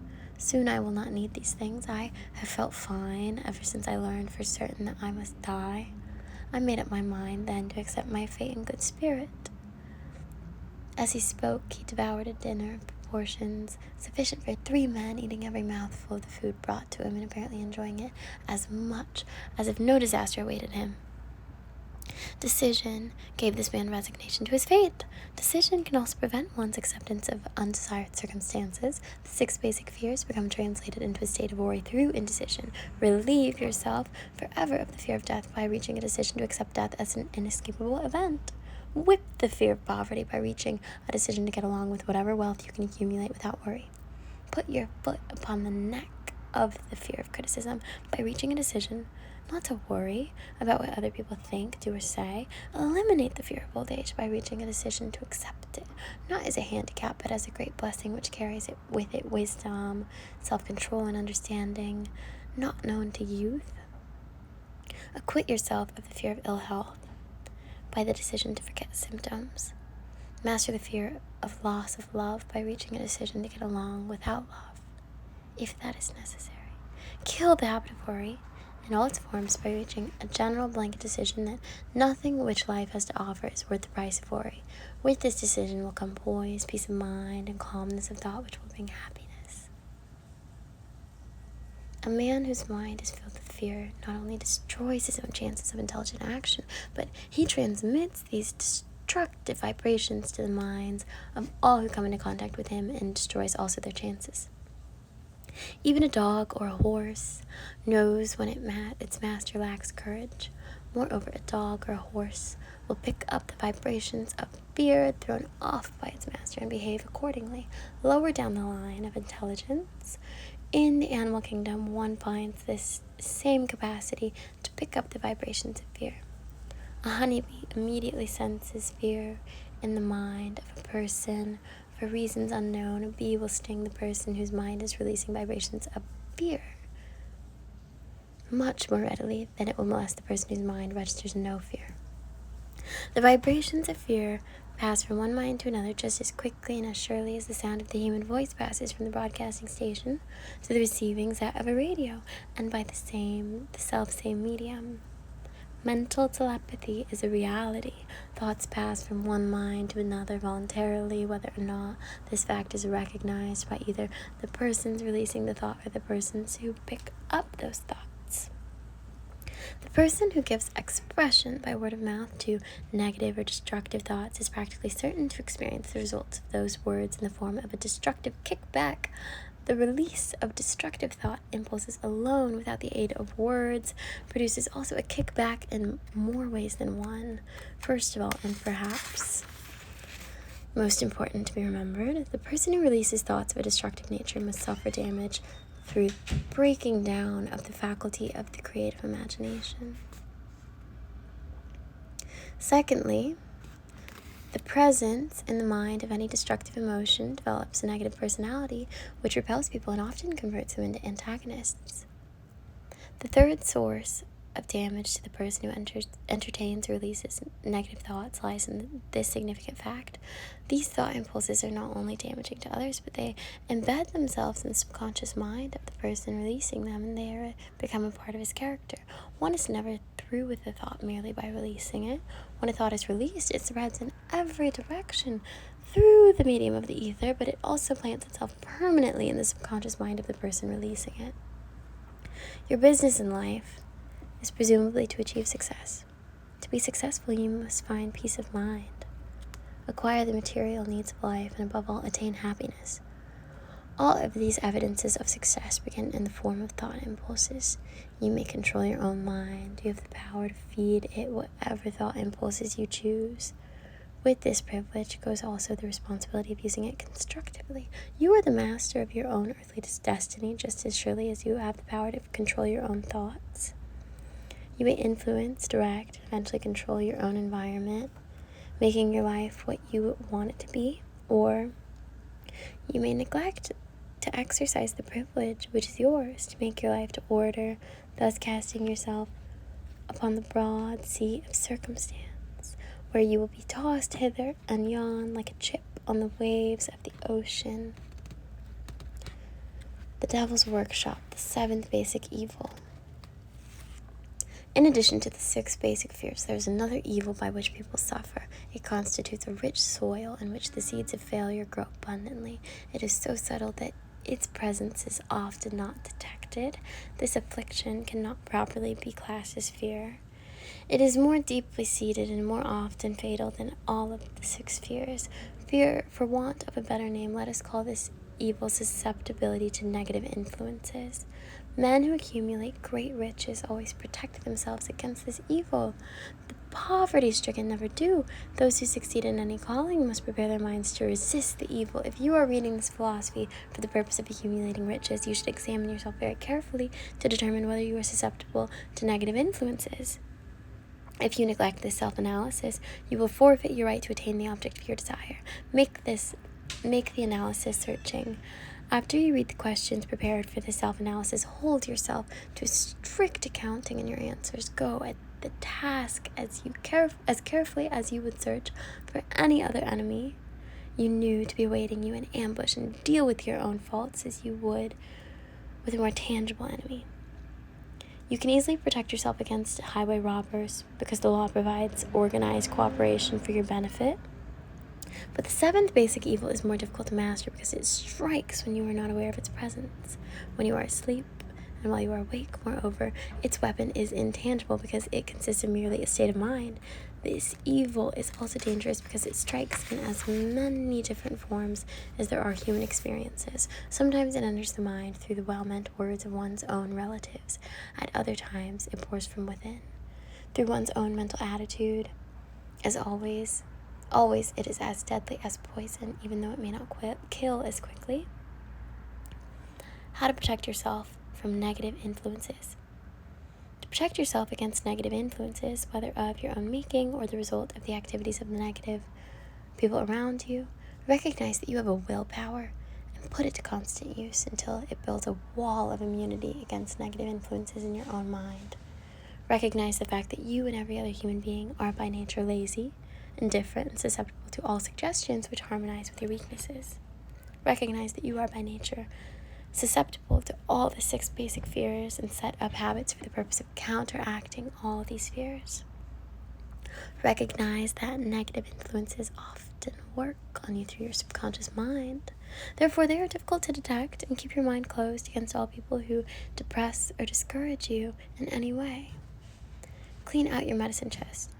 Soon I will not need these things. I have felt fine ever since I learned for certain that I must die. I made up my mind then to accept my fate in good spirit." As he spoke, he devoured a dinner of proportions sufficient for 3 men, eating every mouthful of the food brought to him and apparently enjoying it as much as if no disaster awaited him. Decision gave this man resignation to his fate. Decision can also prevent one's acceptance of undesired circumstances. The 6 basic fears become translated into a state of worry through indecision. Relieve yourself forever of the fear of death by reaching a decision to accept death as an inescapable event. Whip the fear of poverty by reaching a decision to get along with whatever wealth you can accumulate without worry. Put your foot upon the neck of the fear of criticism by reaching a decision not to worry about what other people think, do, or say. Eliminate the fear of old age by reaching a decision to accept it, not as a handicap, but as a great blessing which carries with it wisdom, self-control, and understanding not known to youth. Acquit yourself of the fear of ill health by the decision to forget symptoms. Master the fear of loss of love by reaching a decision to get along without love, if that is necessary. Kill the habit of worry in all its forms by reaching a general blanket decision that nothing which life has to offer is worth the price of worry. With this decision will come poise, peace of mind, and calmness of thought which will bring happiness. A man whose mind is filled with fear not only destroys his own chances of intelligent action, but he transmits these destructive vibrations to the minds of all who come into contact with him and destroys also their chances. Even a dog or a horse knows when its master lacks courage. Moreover, a dog or a horse will pick up the vibrations of fear thrown off by its master and behave accordingly. Lower down the line of intelligence, in the animal kingdom, one finds this same capacity to pick up the vibrations of fear. A honeybee immediately senses fear in the mind of a person. For reasons unknown, a bee will sting the person whose mind is releasing vibrations of fear much more readily than it will molest the person whose mind registers no fear. The vibrations of fear pass from one mind to another just as quickly and as surely as the sound of the human voice passes from the broadcasting station to the receiving set of a radio, and by the self-same medium. Mental telepathy is a reality. Thoughts pass from one mind to another voluntarily, whether or not this fact is recognized by either the persons releasing the thought or the persons who pick up those thoughts. The person who gives expression by word of mouth to negative or destructive thoughts is practically certain to experience the results of those words in the form of a destructive kickback. The release of destructive thought impulses alone, without the aid of words, produces also a kickback in more ways than one. First of all, and perhaps most important to be remembered, the person who releases thoughts of a destructive nature must suffer damage through breaking down of the faculty of the creative imagination. Secondly, the presence in the mind of any destructive emotion develops a negative personality, which repels people and often converts them into antagonists. The third source of damage to the person who entertains or releases negative thoughts lies in this significant fact. These thought impulses are not only damaging to others, but they embed themselves in the subconscious mind of the person releasing them, and they become a part of his character. One is never through with a thought merely by releasing it. When a thought is released, it spreads in every direction through the medium of the ether, but it also plants itself permanently in the subconscious mind of the person releasing it. Your business in life is presumably to achieve success. To be successful, you must find peace of mind, acquire the material needs of life, and above all, attain happiness. All of these evidences of success begin in the form of thought impulses. You may control your own mind. You have the power to feed it whatever thought impulses you choose. With this privilege goes also the responsibility of using it constructively. You are the master of your own earthly destiny just as surely as you have the power to control your own thoughts. You may influence, direct, and eventually control your own environment, making your life what you want it to be, or you may neglect to exercise the privilege which is yours to make your life to order, thus casting yourself upon the broad sea of circumstance, where you will be tossed hither and yon like a chip on the waves of the ocean. The Devil's Workshop, the 7th basic evil. In addition to the 6 basic fears, there is another evil by which people suffer. It constitutes a rich soil in which the seeds of failure grow abundantly. It is so subtle that its presence is often not detected. This affliction cannot properly be classed as fear. It is more deeply seated and more often fatal than all of the 6 fears. Fear, for want of a better name, let us call this evil susceptibility to negative influences. Men who accumulate great riches always protect themselves against this evil. The poverty-stricken never do. Those who succeed in any calling must prepare their minds to resist the evil. If you are reading this philosophy for the purpose of accumulating riches, you should examine yourself very carefully to determine whether you are susceptible to negative influences. If you neglect this self-analysis, you will forfeit your right to attain the object of your desire. Make the analysis searching. After you read the questions prepared for the self-analysis, hold yourself to a strict accounting in your answers. Go at the task as carefully as you would search for any other enemy you knew to be awaiting you in ambush, and deal with your own faults as you would with a more tangible enemy. You can easily protect yourself against highway robbers because the law provides organized cooperation for your benefit. But the 7th basic evil is more difficult to master because it strikes when you are not aware of its presence, when you are asleep, and while you are awake. Moreover, its weapon is intangible because it consists of merely a state of mind. This evil is also dangerous because it strikes in as many different forms as there are human experiences. Sometimes it enters the mind through the well-meant words of one's own relatives. At other times, it pours from within, through one's own mental attitude. As always it is as deadly as poison, even though it may not kill as quickly. How to protect yourself from negative influences. To protect yourself against negative influences, whether of your own making or the result of the activities of the negative people around you, recognize that you have a willpower and put it to constant use until it builds a wall of immunity against negative influences in your own mind. Recognize the fact that you and every other human being are by nature lazy, indifferent, and susceptible to all suggestions which harmonize with your weaknesses. Recognize that you are by nature susceptible to all the 6 basic fears and set up habits for the purpose of counteracting all these fears. Recognize that negative influences often work on you through your subconscious mind. Therefore, they are difficult to detect, and keep your mind closed against all people who depress or discourage you in any way. Clean out your medicine chest.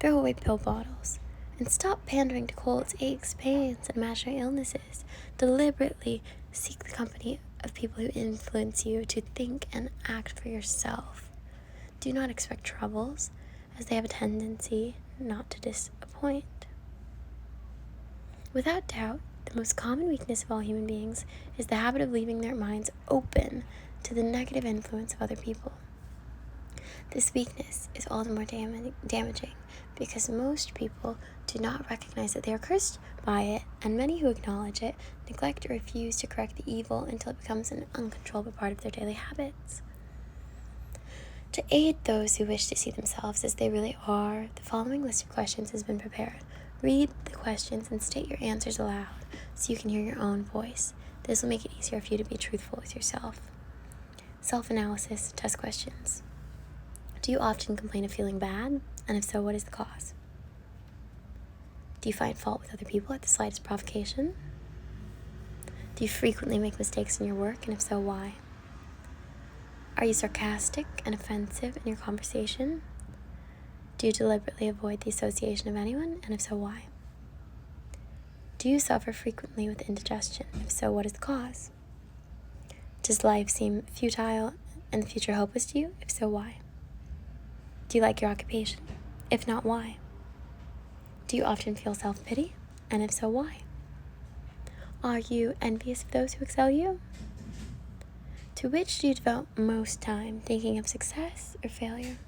Throw away pill bottles. And stop pandering to colds, aches, pains, and imaginary illnesses. Deliberately seek the company of people who influence you to think and act for yourself. Do not expect troubles, as they have a tendency not to disappoint. Without doubt, the most common weakness of all human beings is the habit of leaving their minds open to the negative influence of other people. This weakness is all the more damaging because most people do not recognize that they are cursed by it, and many who acknowledge it neglect or refuse to correct the evil until it becomes an uncontrollable part of their daily habits. To aid those who wish to see themselves as they really are, the following list of questions has been prepared. Read the questions and state your answers aloud so you can hear your own voice. This will make it easier for you to be truthful with yourself. Self-analysis test questions. Do you often complain of feeling bad? And if so, what is the cause? Do you find fault with other people at the slightest provocation? Do you frequently make mistakes in your work? And if so, why? Are you sarcastic and offensive in your conversation? Do you deliberately avoid the association of anyone? And if so, why? Do you suffer frequently with indigestion? If so, what is the cause? Does life seem futile and the future hopeless to you? If so, why? Do you like your occupation? If not, why? Do you often feel self-pity? And if so, why? Are you envious of those who excel you? To which do you devote most time, thinking of success or failure?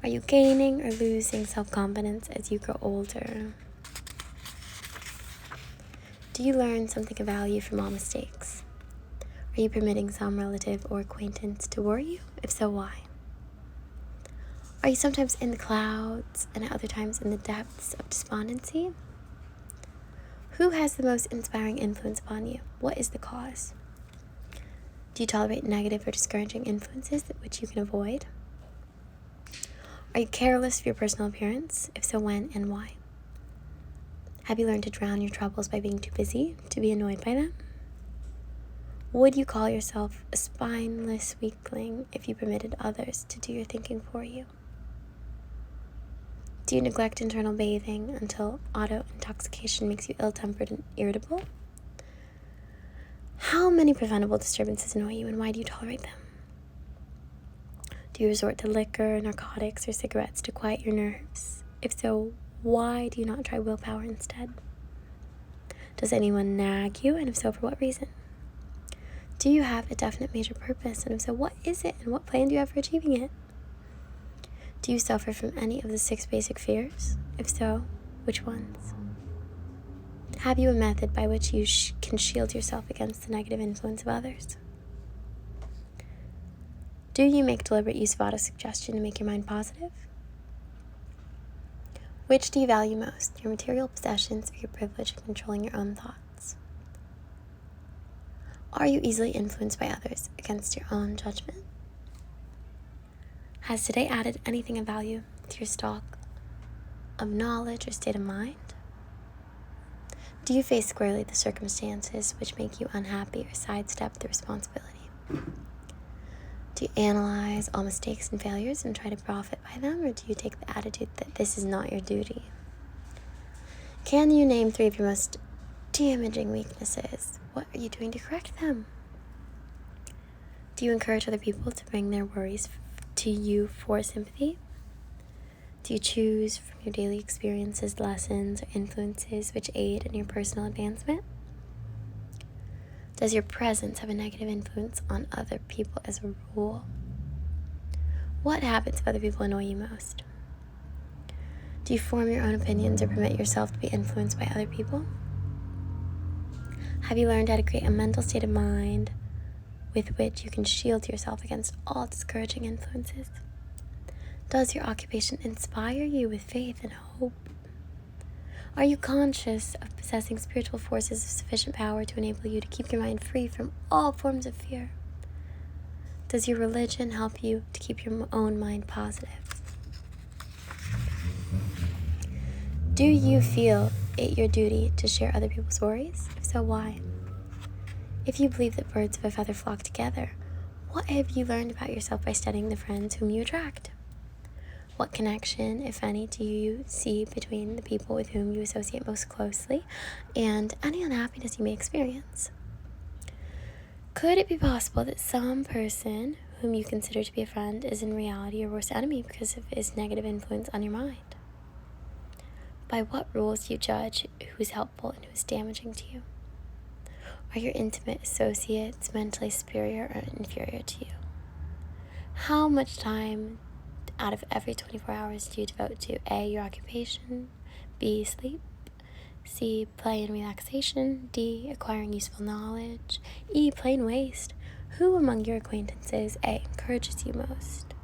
Are you gaining or losing self-confidence as you grow older? Do you learn something of value from all mistakes? Are you permitting some relative or acquaintance to worry you? If so, why? Are you sometimes in the clouds and at other times in the depths of despondency? Who has the most inspiring influence upon you? What is the cause? Do you tolerate negative or discouraging influences which you can avoid? Are you careless of your personal appearance? If so, when and why? Have you learned to drown your troubles by being too busy to be annoyed by them? Would you call yourself a spineless weakling if you permitted others to do your thinking for you? Do you neglect internal bathing until auto-intoxication makes you ill-tempered and irritable? How many preventable disturbances annoy you, and why do you tolerate them? Do you resort to liquor, narcotics, or cigarettes to quiet your nerves? If so, why do you not try willpower instead? Does anyone nag you, and if so, for what reason? Do you have a definite major purpose, and if so, what is it, and what plan do you have for achieving it? Do you suffer from any of the 6 basic fears? If so, which ones? Have you a method by which you can shield yourself against the negative influence of others? Do you make deliberate use of auto-suggestion to make your mind positive? Which do you value most, your material possessions or your privilege of controlling your own thoughts? Are you easily influenced by others against your own judgment? Has today added anything of value to your stock of knowledge or state of mind? Do you face squarely the circumstances which make you unhappy or sidestep the responsibility? Do you analyze all mistakes and failures and try to profit by them, or do you take the attitude that this is not your duty? Can you name 3 of your most damaging weaknesses? What are you doing to correct them? Do you encourage other people to bring their worries to you for sympathy? Do you choose from your daily experiences, lessons, or influences which aid in your personal advancement? Does your presence have a negative influence on other people as a rule? What habits of other people annoy you most? Do you form your own opinions or permit yourself to be influenced by other people? Have you learned how to create a mental state of mind with which you can shield yourself against all discouraging influences? Does your occupation inspire you with faith and hope? Are you conscious of possessing spiritual forces of sufficient power to enable you to keep your mind free from all forms of fear? Does your religion help you to keep your own mind positive? Do you feel it your duty to share other people's worries? If so, why? If you believe that birds of a feather flock together, what have you learned about yourself by studying the friends whom you attract? What connection, if any, do you see between the people with whom you associate most closely and any unhappiness you may experience? Could it be possible that some person whom you consider to be a friend is in reality your worst enemy because of his negative influence on your mind? By what rules do you judge who is helpful and who is damaging to you? Are your intimate associates mentally superior or inferior to you? How much time out of every 24 hours do you devote to A, your occupation, B, sleep, C, play and relaxation, D, acquiring useful knowledge, E, plain waste? Who among your acquaintances A, encourages you most,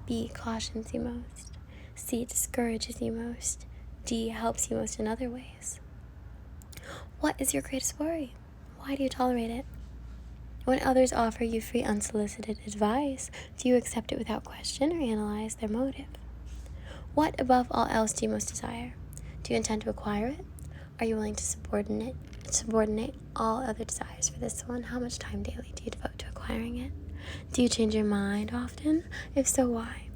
B, cautions you most, C, discourages you most, D, helps you most in other ways? What is your greatest worry? Why do you tolerate it? When others offer you free unsolicited advice, do you accept it without question or analyze their motive? What above all else do you most desire? Do you intend to acquire it? Are you willing to subordinate all other desires for this one? How much time daily do you devote to acquiring it? Do you change your mind often? If so, why?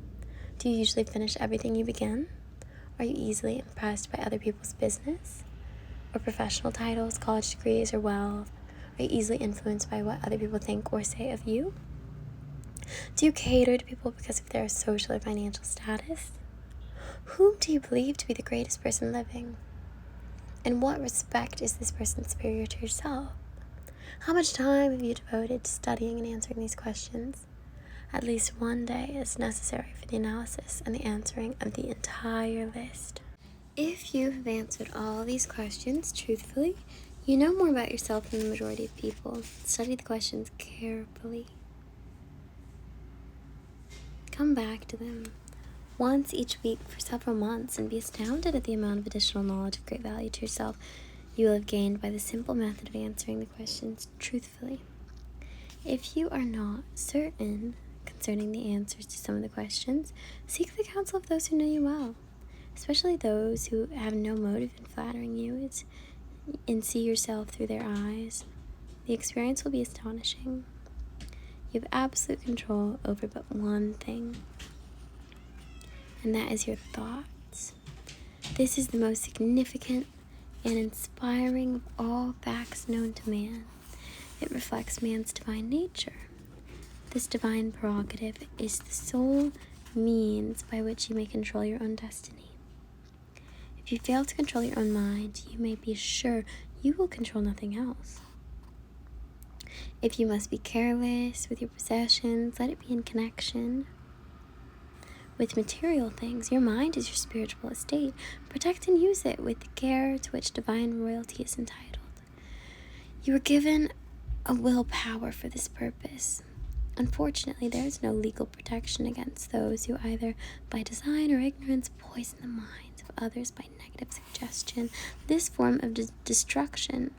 Do you usually finish everything you begin? Are you easily impressed by other people's business or professional titles, college degrees, or wealth? Are you easily influenced by what other people think or say of you? Do you cater to people because of their social or financial status? Whom do you believe to be the greatest person living? In what respect is this person superior to yourself? How much time have you devoted to studying and answering these questions? At least one day is necessary for the analysis and the answering of the entire list. If you have answered all these questions truthfully, you know more about yourself than the majority of people. Study the questions carefully. Come back to them once each week for several months and be astounded at the amount of additional knowledge of great value to yourself you will have gained by the simple method of answering the questions truthfully. If you are not certain concerning the answers to some of the questions, seek the counsel of those who know you well, especially those who have no motive in flattering you and see yourself through their eyes. The experience will be astonishing. You have absolute control over but one thing, and that is your thoughts. This is the most significant and inspiring of all facts known to man. It reflects man's divine nature. This divine prerogative is the sole means by which you may control your own destiny. If you fail to control your own mind, you may be sure you will control nothing else. If you must be careless with your possessions, let it be in connection with material things. Your mind is your spiritual estate. Protect and use it with the care to which divine royalty is entitled. You were given a willpower for this purpose. Unfortunately, there is no legal protection against those who either by design or ignorance poison the minds of others by negative suggestion. This form of destruction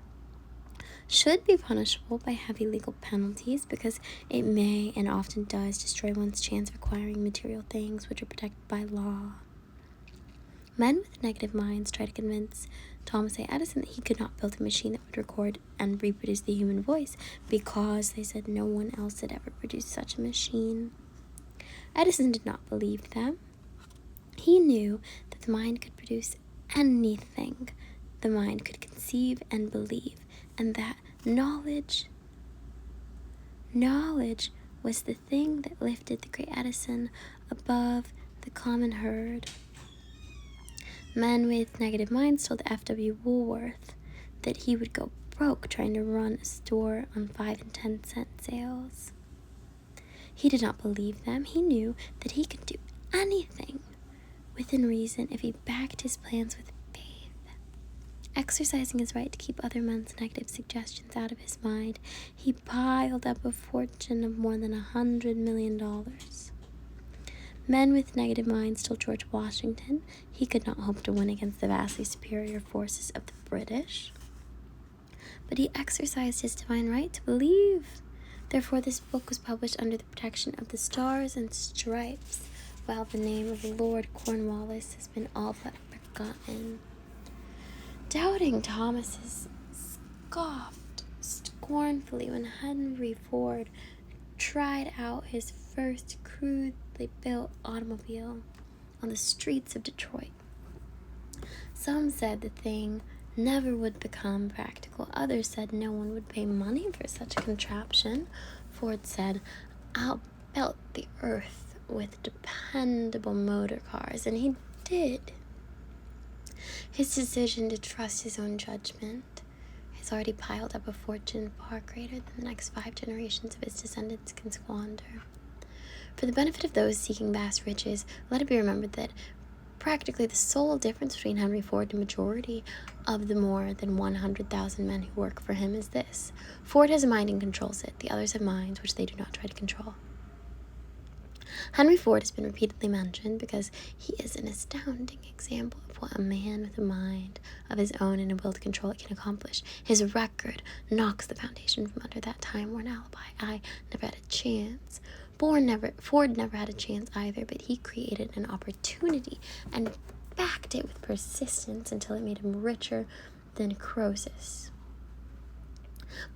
should be punishable by heavy legal penalties because it may and often does destroy one's chance of acquiring material things which are protected by law. Men with negative minds try to convince Thomas A. Edison that he could not build a machine that would record and reproduce the human voice because, they said, no one else had ever produced such a machine. Edison did not believe them. He knew that the mind could produce anything the mind could conceive and believe, and that knowledge was the thing that lifted the great Edison above the common herd. Men with negative minds told F.W. Woolworth that he would go broke trying to run a store on 5 and 10 cent sales. He did not believe them. He knew that he could do anything within reason if he backed his plans with faith. Exercising his right to keep other men's negative suggestions out of his mind, he piled up a fortune of more than $100 million. Men with negative minds told George Washington he could not hope to win against the vastly superior forces of the British. But he exercised his divine right to believe. Therefore, this book was published under the protection of the Stars and Stripes, while the name of Lord Cornwallis has been all but forgotten. Doubting Thomas scoffed scornfully when Henry Ford tried out his first crudely built automobile on the streets of Detroit. Some said the thing never would become practical. Others said no one would pay money for such a contraption. Ford said, "I'll belt the earth with dependable motor cars," and he did. His decision to trust his own judgment has already piled up a fortune far greater than the next 5 generations of his descendants can squander. For the benefit of those seeking vast riches, let it be remembered that practically the sole difference between Henry Ford and the majority of the more than 100,000 men who work for him is this: Ford has a mind and controls it. The others have minds which they do not try to control. Henry Ford has been repeatedly mentioned because he is an astounding example of what a man with a mind of his own and a will to control it can accomplish. His record knocks the foundation from under that time-worn alibi. I never had a chance. Ford never had a chance either, but he created an opportunity and backed it with persistence until it made him richer than Croesus.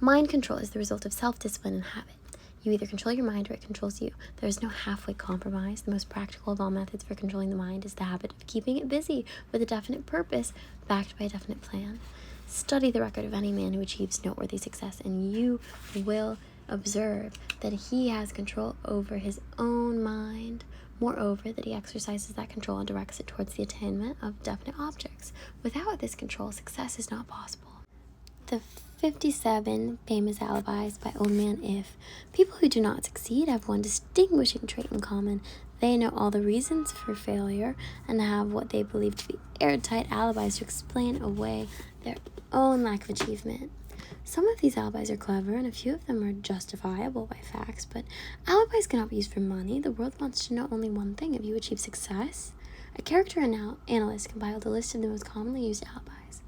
Mind control is the result of self-discipline and habit. You either control your mind or it controls you. There is no halfway compromise. The most practical of all methods for controlling the mind is the habit of keeping it busy with a definite purpose, backed by a definite plan. Study the record of any man who achieves noteworthy success, and you will observe that he has control over his own mind. Moreover, that he exercises that control and directs it towards the attainment of definite objects. Without this control, success is not possible. The 57 famous alibis by Old Man If. People who do not succeed have one distinguishing trait in common. They know all the reasons for failure and have what they believe to be airtight alibis to explain away their own lack of achievement. Some of these alibis are clever, and a few of them are justifiable by facts, but alibis cannot be used for money. The world wants to know only one thing: have you achieved success? A character analyst compiled a list of the most commonly used alibis.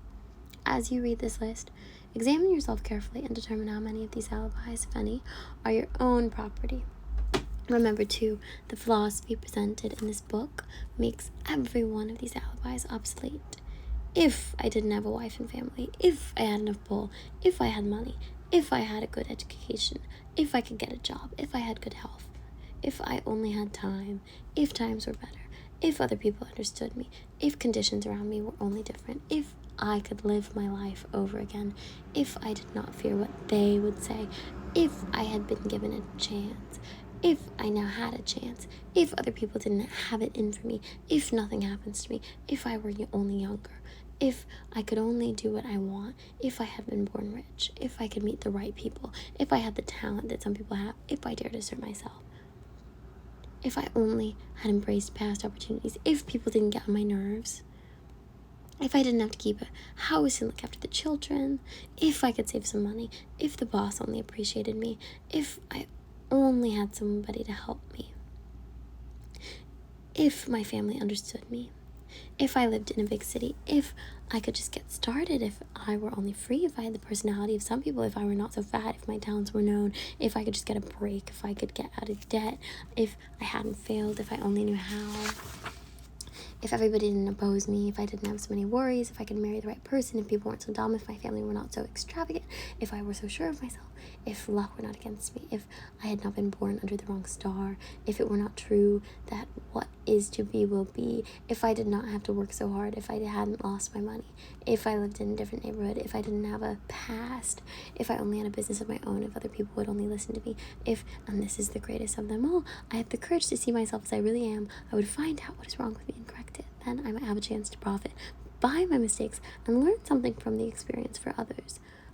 As you read this list, Examine yourself carefully and determine how many of these alibis, if any, are your own property. Remember, too, the philosophy presented in this book makes every one of these alibis obsolete. If I didn't have a wife and family, if I had enough pull, if I had money, if I had a good education, if I could get a job, if I had good health, if I only had time, if times were better, if other people understood me, if conditions around me were only different, if I could live my life over again, if I did not fear what they would say, if I had been given a chance, if I now had a chance, if other people didn't have it in for me, if nothing happens to me, if I were only younger, if I could only do what I want, if I had been born rich, if I could meet the right people, if I had the talent that some people have, if I dared assert myself, if I only had embraced past opportunities, if people didn't get on my nerves, if I didn't have to keep a house and look after the children, if I could save some money, if the boss only appreciated me, if I only had somebody to help me, if my family understood me, if I lived in a big city, if I could just get started, if I were only free, if I had the personality of some people, if I were not so fat, if my talents were known, if I could just get a break, if I could get out of debt, if I hadn't failed, if I only knew how, if everybody didn't oppose me, if I didn't have so many worries, if I could marry the right person, if people weren't so dumb, if my family were not so extravagant, if I were so sure of myself, if luck were not against me, if I had not been born under the wrong star, if it were not true that what is to be will be, if I did not have to work so hard, if I hadn't lost my money, if I lived in a different neighborhood, if I didn't have a past, if I only had a business of my own, if other people would only listen to me, if, and this is the greatest of them all, I had the courage to see myself as I really am, I would find out what is wrong with me and correct it. Then I might have a chance to profit by my mistakes and learn something from the experience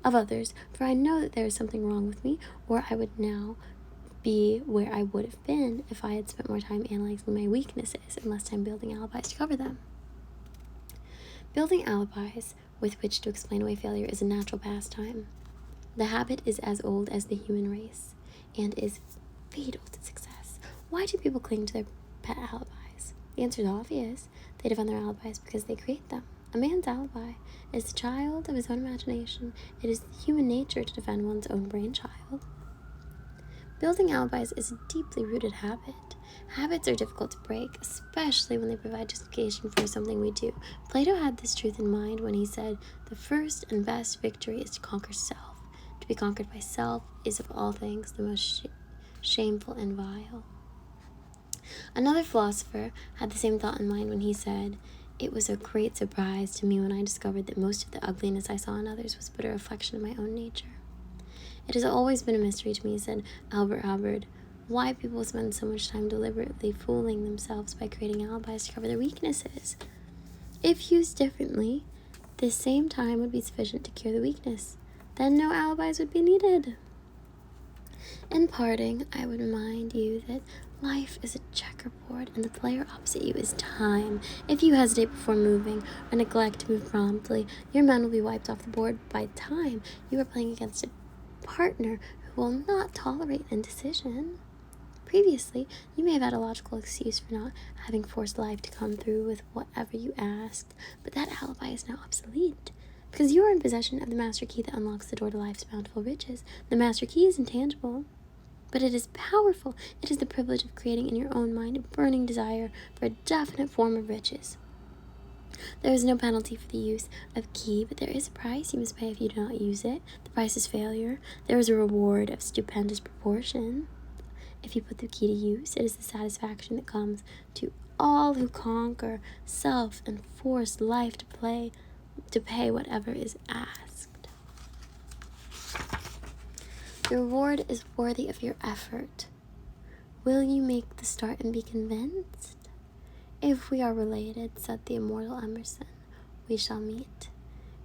of others, for I know that there is something wrong with me, or I would now be where I would have been if I had spent more time analyzing my weaknesses and less time building alibis to cover them. Building alibis with which to explain away failure is a natural pastime. The habit is as old as the human race and is fatal to success. Why do people cling to their pet alibis? The answer is obvious. They defend their alibis because they create them. A man's alibi is the child of his own imagination. It is human nature to defend one's own brainchild. Building alibis is a deeply rooted habit. Habits are difficult to break, especially when they provide justification for something we do. Plato had this truth in mind when he said, "The first and best victory is to conquer self. To be conquered by self is of all things the most shameful and vile." Another philosopher had the same thought in mind when he said, "It was a great surprise to me when I discovered that most of the ugliness I saw in others was but a reflection of my own nature." It has always been a mystery to me, said Albert Hubbard, why people spend so much time deliberately fooling themselves by creating alibis to cover their weaknesses. If used differently, this same time would be sufficient to cure the weakness. Then no alibis would be needed. In parting, I would remind you that life is a checkerboard, and the player opposite you is time. If you hesitate before moving or neglect to move promptly, your men will be wiped off the board by time. You are playing against a partner who will not tolerate indecision. Previously, you may have had a logical excuse for not having forced life to come through with whatever you asked, but that alibi is now obsolete, because you are in possession of the master key that unlocks the door to life's bountiful riches. The master key is intangible, but it is powerful. It is the privilege of creating in your own mind a burning desire for a definite form of riches. There is no penalty for the use of key, but there is a price you must pay if you do not use it. The price is failure. There is a reward of stupendous proportion if you put the key to use. It is the satisfaction that comes to all who conquer self and force life to pay whatever is asked. The reward is worthy of your effort. Will you make the start and be convinced? If we are related, said the immortal Emerson, we shall meet.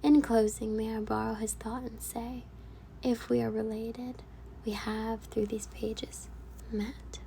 In closing, may I borrow his thought and say, if we are related, we have through these pages met.